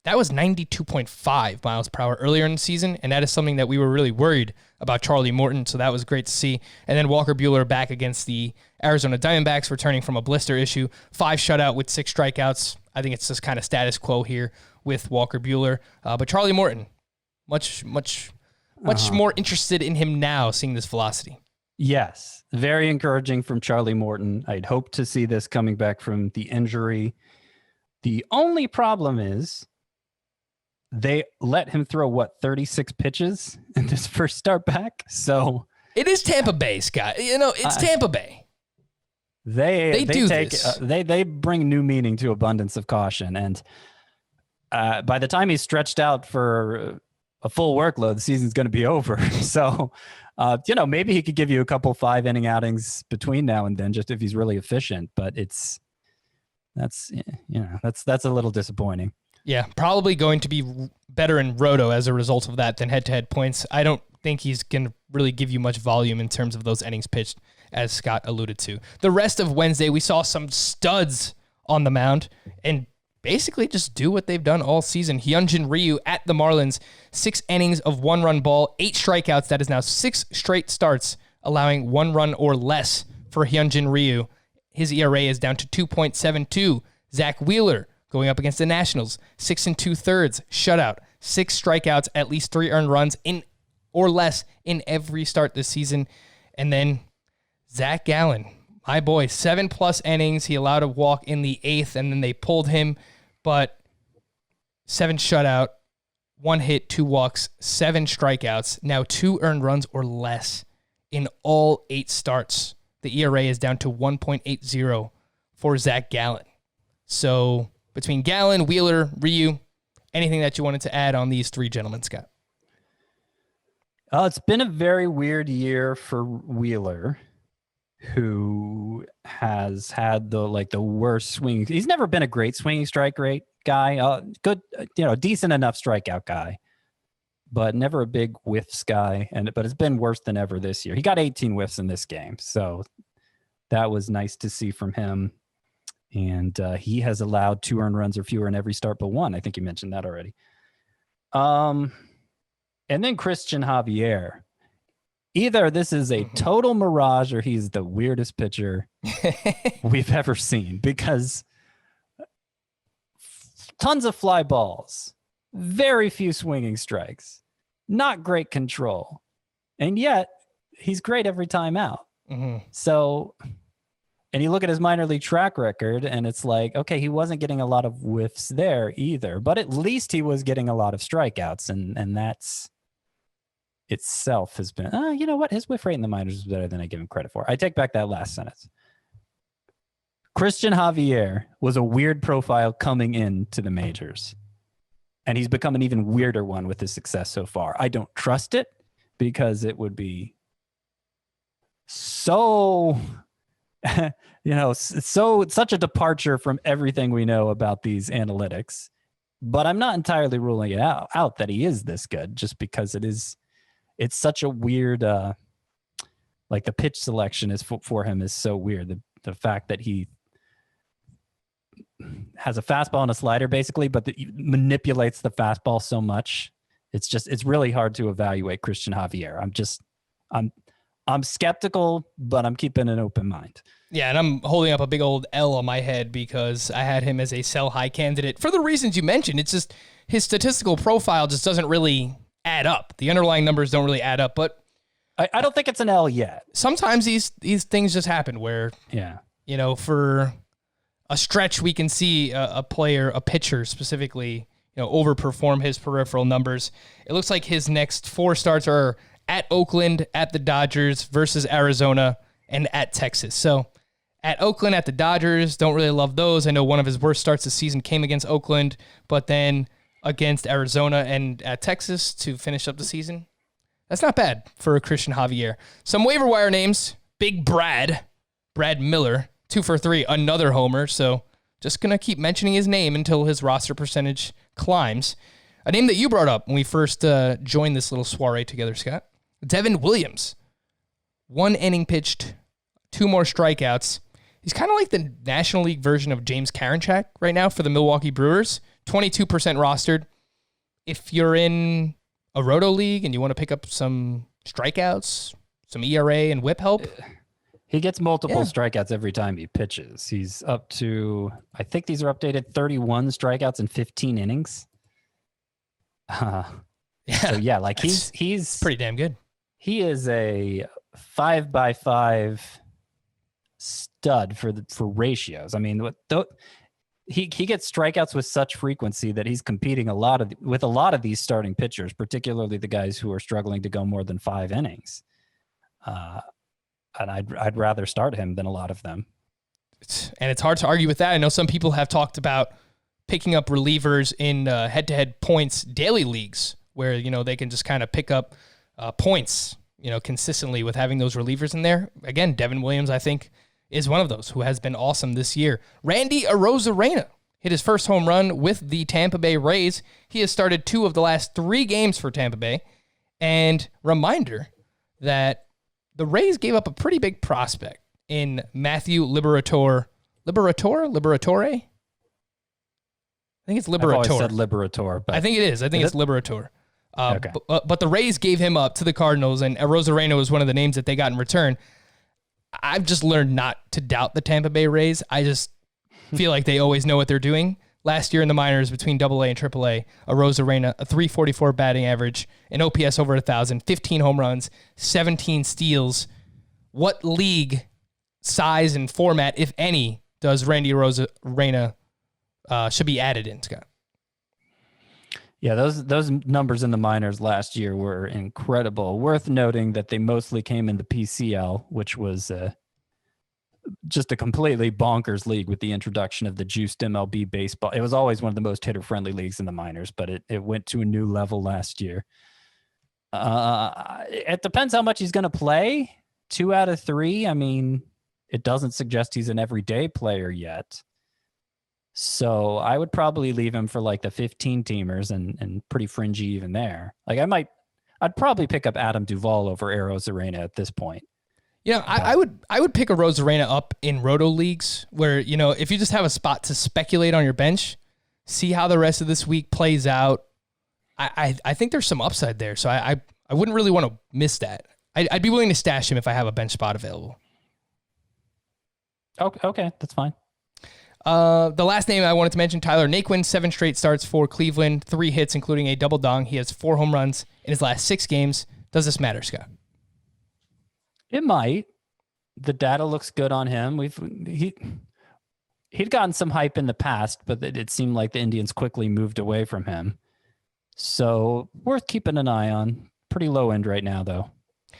That was 92.5 miles per hour earlier in the season, and that is something that we were really worried about Charlie Morton, so that was great to see. And then Walker Buehler back against the Arizona Diamondbacks, returning from a blister issue. 5 shutout with 6 strikeouts. I think it's just kind of status quo here with Walker Buehler. But Charlie Morton, much more interested in him now, seeing this velocity. Yes, very encouraging from Charlie Morton. I'd hope to see this coming back from the injury. The only problem is they let him throw, 36 pitches in this first start back? So it is Tampa Bay, Scott. It's Tampa Bay. They bring new meaning to abundance of caution. And by the time he's stretched out for a full workload, the season's going to be over. So, maybe he could give you a couple 5-inning outings between now and then, just if he's really efficient. But that's a little disappointing. Yeah, probably going to be better in roto as a result of that than head-to-head points. I don't think he's going to really give you much volume in terms of those innings pitched, as Scott alluded to. The rest of Wednesday, we saw some studs on the mound and basically just do what they've done all season. Hyunjin Ryu at the Marlins, 6 innings of 1-run ball, 8 strikeouts. That is now 6 straight starts, allowing 1 run or less for Hyunjin Ryu. His ERA is down to 2.72. Zach Wheeler going up against the Nationals, 6 2/3 shutout, 6 strikeouts, at least 3 earned runs in or less in every start this season. And then Zach Gallen, my boy, 7+ innings. He allowed a walk in the 8th, and then they pulled him, but 7 shutout, 1 hit, 2 walks, 7 strikeouts, now 2 earned runs or less in all 8 starts. The ERA is down to 1.80 for Zach Gallen. So between Gallen, Wheeler, Ryu, anything that you wanted to add on these 3 gentlemen, Scott? It's been a very weird year for Wheeler, who has had the worst swing. He's never been a great swinging strike rate guy. Good, decent enough strikeout guy, but never a big whiffs guy. But it's been worse than ever this year. He got 18 whiffs in this game, so that was nice to see from him. And he has allowed 2 earned runs or fewer in every start but 1. I think you mentioned that already. And then Christian Javier. Either this is a total mirage or he's the weirdest pitcher we've ever seen, because tons of fly balls, very few swinging strikes, not great control, and yet he's great every time out. Mm-hmm. So, and you look at his minor league track record, and it's like, okay, he wasn't getting a lot of whiffs there either, but at least he was getting a lot of strikeouts, and that's itself has been, you know what? His whiff rate in the minors is better than I give him credit for. I take back that last sentence. Christian Javier was a weird profile coming into the majors, and he's become an even weirder one with his success so far. I don't trust it because it would be so, such a departure from everything we know about these analytics. But I'm not entirely ruling it out that he is this good, just because it's such a weird, the pitch selection is for him is so weird. The fact that he has a fastball and a slider basically, but manipulates the fastball so much. It's really hard to evaluate Christian Javier. I'm skeptical, but I'm keeping an open mind. Yeah, and I'm holding up a big old L on my head because I had him as a sell high candidate for the reasons you mentioned. It's just his statistical profile just doesn't really add up. The underlying numbers don't really add up, but I don't think it's an L yet. Sometimes these things just happen where, for a stretch we can see a pitcher specifically, overperform his peripheral numbers. It looks like his next 4 starts are at Oakland, at the Dodgers, versus Arizona, and at Texas. So at Oakland, at the Dodgers, don't really love those. I know one of his worst starts this season came against Oakland, but then against Arizona and at Texas to finish up the season. That's not bad for Christian Javier. Some waiver wire names. Big Brad Miller, 2 for 3, another homer. So just going to keep mentioning his name until his roster percentage climbs. A name that you brought up when we first joined this little soiree together, Scott. Devin Williams. 1 inning pitched, 2 more strikeouts. He's kind of like the National League version of James Karinchak right now for the Milwaukee Brewers. 22% rostered. If you're in a roto league and you want to pick up some strikeouts, some ERA and whip help, he gets multiple strikeouts every time he pitches. He's up to, I think these are updated, 31 strikeouts in 15 innings. So yeah, like he's pretty damn good. He is a 5x5 stud for ratios. I mean, he gets strikeouts with such frequency that he's competing with a lot of these starting pitchers, particularly the guys who are struggling to go more than 5 innings. And I'd rather start him than a lot of them. And it's hard to argue with that. I know some people have talked about picking up relievers in head-to-head points daily leagues where, they can just kind of pick up points, consistently with having those relievers in there. Again, Devin Williams, I think, is one of those who has been awesome this year. Randy Arozarena hit his first home run with the Tampa Bay Rays. He has started 2 of the last 3 games for Tampa Bay. And reminder that the Rays gave up a pretty big prospect in Matthew Liberatore. Liberatore? I think it's Liberator. I've always said Liberator, but I think it is. I think it's Liberator. Okay. But the Rays gave him up to the Cardinals, and Arozarena was one of the names that they got in return. I've just learned not to doubt the Tampa Bay Rays. I just feel like they always know what they're doing. Last year in the minors between AA and AAA, Arozarena, a .344 batting average, an OPS over 1,000, 15 home runs, 17 steals. What league size and format, if any, does Randy Arozarena should be added in, Scott? Yeah, those numbers in the minors last year were incredible. Worth noting that they mostly came in the PCL, which was just a completely bonkers league with the introduction of the juiced MLB baseball. It was always one of the most hitter-friendly leagues in the minors, but it went to a new level last year. It depends how much he's going to play. 2 out of 3. I mean, it doesn't suggest he's an everyday player yet. So I would probably leave him for like the 15-teamers and pretty fringy even there. Like I'd probably pick up Adam Duvall over Arozarena at this point. I would pick Arozarena up in roto leagues where, if you just have a spot to speculate on your bench, see how the rest of this week plays out. I think there's some upside there. So I wouldn't really want to miss that. I'd be willing to stash him if I have a bench spot available. Okay, that's fine. The last name I wanted to mention, Tyler Naquin, 7 straight starts for Cleveland, 3 hits, including a double dong. He has 4 home runs in his last 6 games. Does this matter, Scott? It might. The data looks good on him. He'd gotten some hype in the past, but it seemed like the Indians quickly moved away from him. So worth keeping an eye on. Pretty low end right now, though.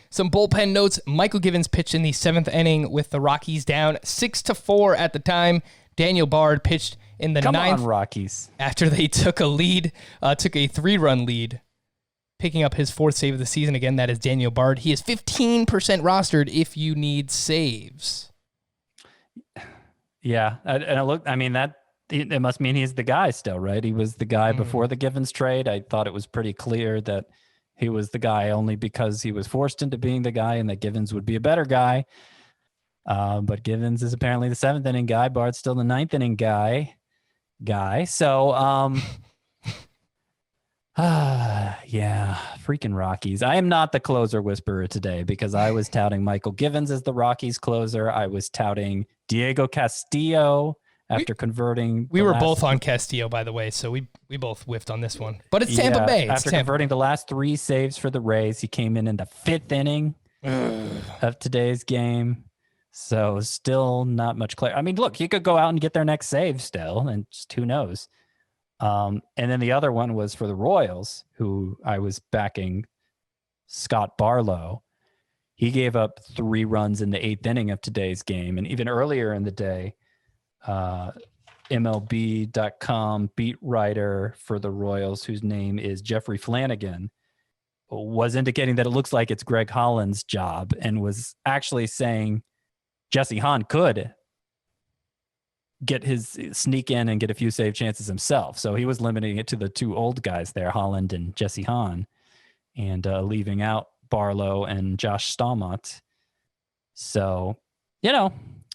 Some bullpen notes. Michael Givens pitched in the 7th inning with the Rockies down 6-4 at the time. Daniel Bard pitched in the 9th. Come on, Rockies. After they took a 3-run lead, picking up his 4th save of the season. Again, that is Daniel Bard. He is 15% rostered if you need saves. Yeah, it must mean he's the guy still, right? He was the guy before the Givens trade. I thought it was pretty clear that he was the guy only because he was forced into being the guy and that Givens would be a better guy. But Givens is apparently the 7th inning guy. Bart's still the 9th inning guy. So, yeah, freaking Rockies. I am not the closer whisperer today because I was touting Michael Givens as the Rockies closer. I was touting Diego Castillo after converting. We were both on Castillo, by the way, so we both whiffed on this one. But it's Tampa Bay. Converting the last 3 saves for the Rays, he came in the 5th inning of today's game. So still not much clear. I mean, look, he could go out and get their next save still, and just who knows. And then the other one was for the Royals, who I was backing Scott Barlow. He gave up 3 runs in the 8th inning of today's game. And even earlier in the day, MLB.com beat writer for the Royals, whose name is Jeffrey Flanagan, was indicating that it looks like it's Greg Holland's job and was actually saying Jesse Hahn could get his sneak in and get a few save chances himself. So he was limiting it to the 2 old guys there, Holland and Jesse Hahn, and leaving out Barlow and Josh Stallmont. So,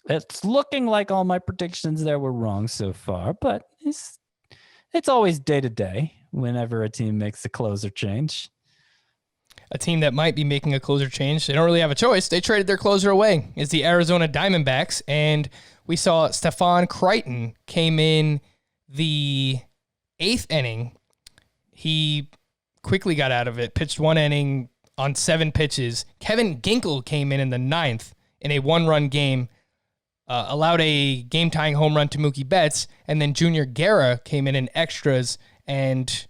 it's looking like all my predictions there were wrong so far, but it's always day to day whenever a team makes a closer change. A team that might be making a closer change, they don't really have a choice. They traded their closer away, is the Arizona Diamondbacks, and we saw Stephon Crichton came in the 8th inning. He quickly got out of it, pitched 1 inning on 7 pitches. Kevin Ginkel came in the 9th in a 1-run game, allowed a game-tying home run to Mookie Betts, and then Junior Guerra came in extras, and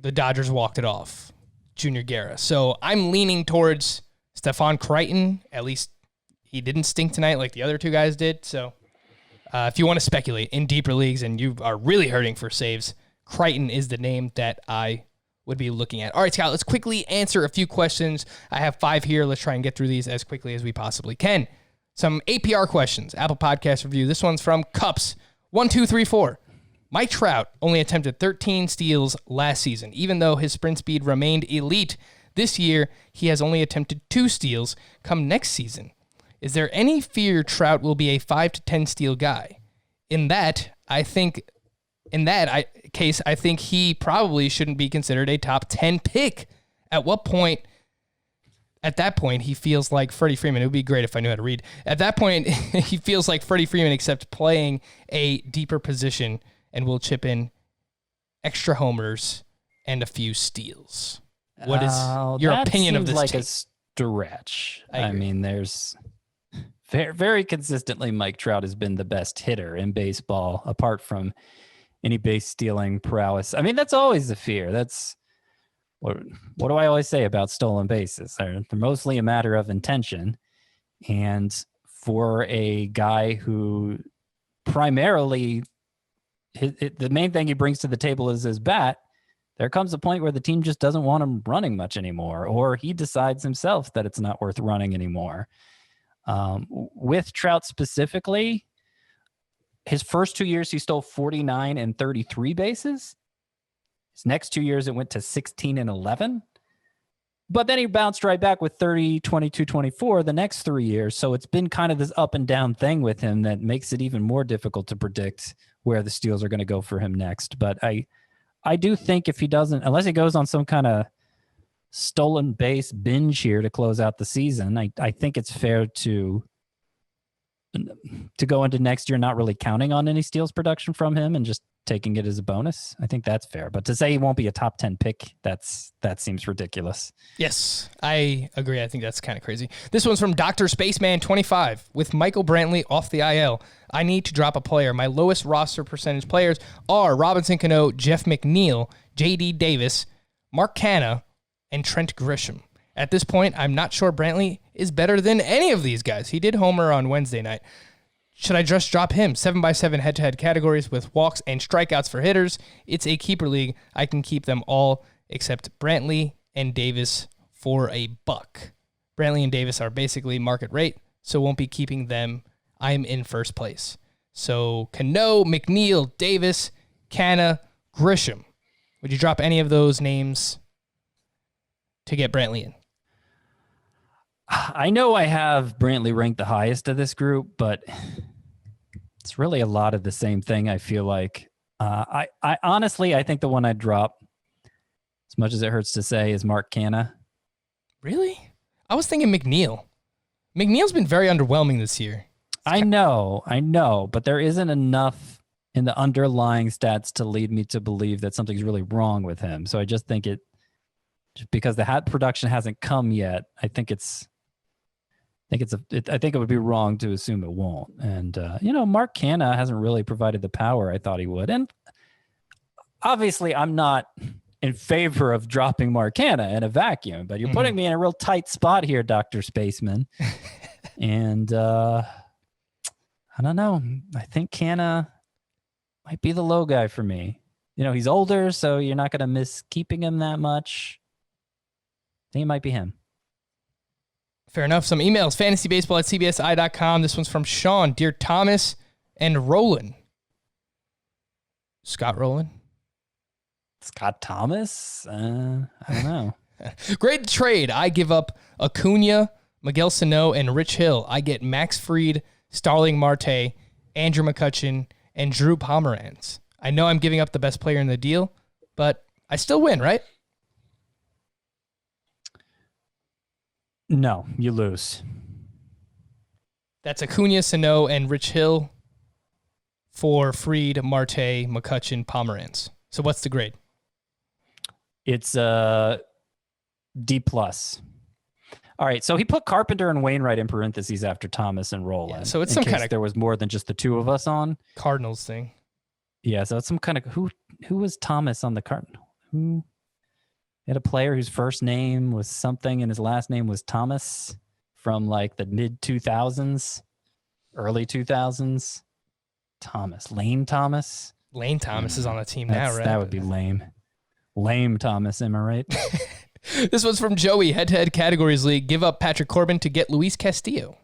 the Dodgers walked it off. Junior Guerra. So I'm leaning towards Stephon Crichton. At least he didn't stink tonight like the other 2 guys did. So if you want to speculate in deeper leagues and you are really hurting for saves, Crichton is the name that I would be looking at. All right, Scott, let's quickly answer a few questions. I have 5 here. Let's try and get through these as quickly as we possibly can. Some APR questions, Apple Podcast review. This one's from Cups1234. Mike Trout only attempted 13 steals last season. Even though his sprint speed remained elite, this year he has only attempted 2 steals come next season. Is there any fear Trout will be a 5 to 10 steal guy? In that case, I think he probably shouldn't be considered a top 10 pick. At that point, he feels like Freddie Freeman. It would be great if I knew how to read. At that point, he feels like Freddie Freeman, except playing a deeper position, and will chip in extra homers and a few steals. What is your opinion of this? Like a stretch. I mean, there's very, very consistently Mike Trout has been the best hitter in baseball, apart from any base stealing prowess. I mean, that's always the fear. That's what do I always say about stolen bases? They're mostly a matter of intention. And for a guy who primarily the main thing he brings to the table is his bat, there comes a point where the team just doesn't want him running much anymore, or he decides himself that it's not worth running anymore. With Trout specifically, his first 2 years, he stole 49 and 33 bases. His next 2 years, it went to 16 and 11. But then he bounced right back with 30, 22, 24 the next 3 years. So it's been kind of this up and down thing with him that makes it even more difficult to predict where the steals are going to go for him next. But I do think if he doesn't, unless he goes on some kind of stolen base binge here to close out the season, I think it's fair to go into next year not really counting on any steals production from him and just taking it as a bonus. I think that's fair. But to say he won't be a top 10 pick, that seems ridiculous. Yes, I agree. I think that's kind of crazy. This one's from Dr. Spaceman 25. With Michael Brantley off the IL, I need to drop a player. My lowest roster percentage players are Robinson Cano, Jeff McNeil, J.D. Davis, Mark Canha, and Trent Grisham. At this point, I'm not sure Brantley is better than any of these guys. He did homer on Wednesday night. Should I just drop him? 7x7 head-to-head categories with walks and strikeouts for hitters. It's a keeper league. I can keep them all except Brantley and Davis for $1. Brantley and Davis are basically market rate, so won't be keeping them. I'm in first place. So Cano, McNeil, Davis, Canha, Grisham. Would you drop any of those names to get Brantley in? I know I have Brantley ranked the highest of this group, but it's really a lot of the same thing. I feel like I honestly, I think the one I'd drop, as much as it hurts to say, is Mark Canha. Really? I was thinking McNeil. McNeil's been very underwhelming this year. I know, but there isn't enough in the underlying stats to lead me to believe that something's really wrong with him. So I just think just because the hat production hasn't come yet, I think it would be wrong to assume it won't. And, Mark Canha hasn't really provided the power I thought he would. And obviously I'm not in favor of dropping Mark Canha in a vacuum, but you're putting me in a real tight spot here, Dr. Spaceman. And I don't know. I think Canha might be the low guy for me. He's older, so you're not going to miss keeping him that much. I think it might be him. Fair enough. Some emails. fantasybaseball@cbsi.com. This one's from Sean, Dear Thomas, and Roland. Scott Rowland? Scott Thomas? I don't know. Great trade. I give up Acuna, Miguel Sano, and Rich Hill. I get Max Fried, Starling Marte, Andrew McCutchen, and Drew Pomeranz. I know I'm giving up the best player in the deal, but I still win, right? No, you lose. That's Acuna, Sano, and Rich Hill for Fried, Marte, McCutchen, Pomeranz. So what's the grade? It's D+. All right, so he put Carpenter and Wainwright in parentheses after Thomas and Rowland. Yeah, so it's some kind of there was more than just the two of us on Cardinals thing. Yeah, so it's some kind of who was Thomas on the Cardinals? Who had a player whose first name was something and his last name was Thomas from like the mid 2000s, early 2000s. Lane Thomas. Lane Thomas is on the team now, right? That would be lame. Lame Thomas, am I right? This one's from Joey, head-to-head categories league. Give up Patrick Corbin to get Luis Castillo.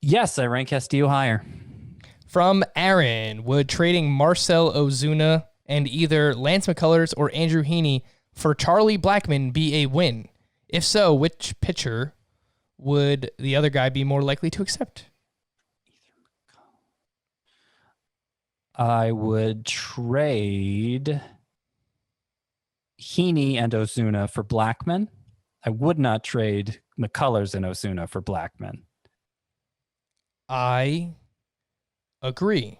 Yes, I rank Castillo higher. From Aaron, would trading Marcell Ozuna and either Lance McCullers or Andrew Heaney for Charlie Blackmon be a win? If so, which pitcher would the other guy be more likely to accept? I would trade Heaney and Ozuna for Blackmon. I would not trade McCullers and Ozuna for Blackmon. I agree.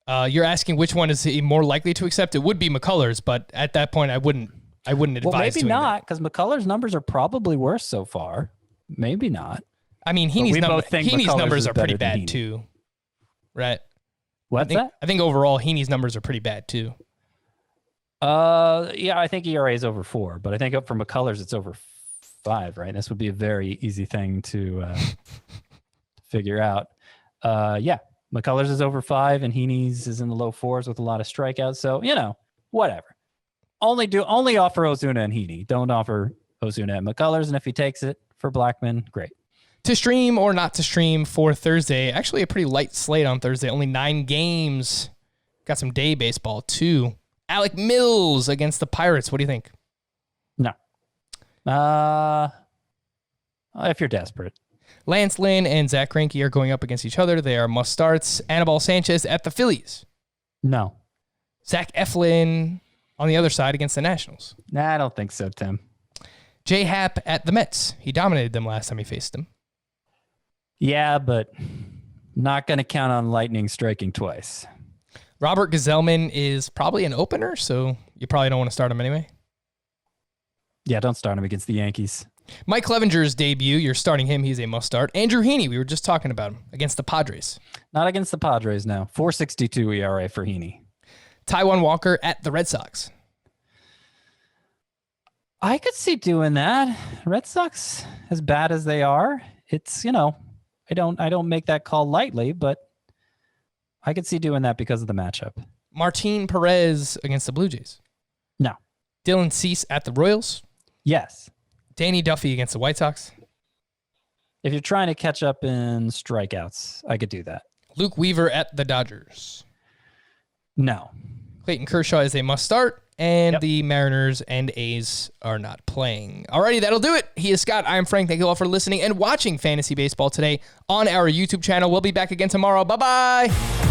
You're asking which one is he more likely to accept? It would be McCullers, but at that point, I wouldn't advise. Well, maybe doing not, because McCullers' numbers are probably worse so far. Maybe not. I mean, Heaney's numbers are pretty bad too, right? What's that? I think overall Heaney's numbers are pretty bad too. Yeah, I think ERA is over 4, but I think up for McCullers it's over 5, right? This would be a very easy thing to figure out. Yeah, McCullers is over 5 and Heaney's is in the low 4s with a lot of strikeouts. So, whatever. Only offer Ozuna and Heaney. Don't offer Ozuna and McCullers. And if he takes it for Blackmon, great. To stream or not to stream for Thursday. Actually, a pretty light slate on Thursday. Only 9 games. Got some day baseball too. Alec Mills against the Pirates. What do you think? No. If you're desperate. Lance Lynn and Zach Greinke are going up against each other. They are must starts. Anibal Sanchez at the Phillies. No. Zach Eflin on the other side against the Nationals. Nah, I don't think so, Tim. J Happ at the Mets. He dominated them last time he faced them. Yeah, but not going to count on Lightning striking twice. Robert Gazelman is probably an opener, so you probably don't want to start him anyway. Yeah, don't start him against the Yankees. Mike Clevenger's debut, you're starting him. He's a must start. Andrew Heaney, we were just talking about him, against the Padres. Not against the Padres, no. 4.62 ERA for Heaney. Taijuan Walker at the Red Sox. I could see doing that. Red Sox, as bad as they are, it's, I don't make that call lightly, but I could see doing that because of the matchup. Martin Perez against the Blue Jays. No. Dylan Cease at the Royals. Yes. Danny Duffy against the White Sox. If you're trying to catch up in strikeouts, I could do that. Luke Weaver at the Dodgers. No. Clayton Kershaw is a must start, and the Mariners and A's are not playing. Alrighty, that'll do it. He is Scott. I am Frank. Thank you all for listening and watching Fantasy Baseball today on our YouTube channel. We'll be back again tomorrow. Bye-bye.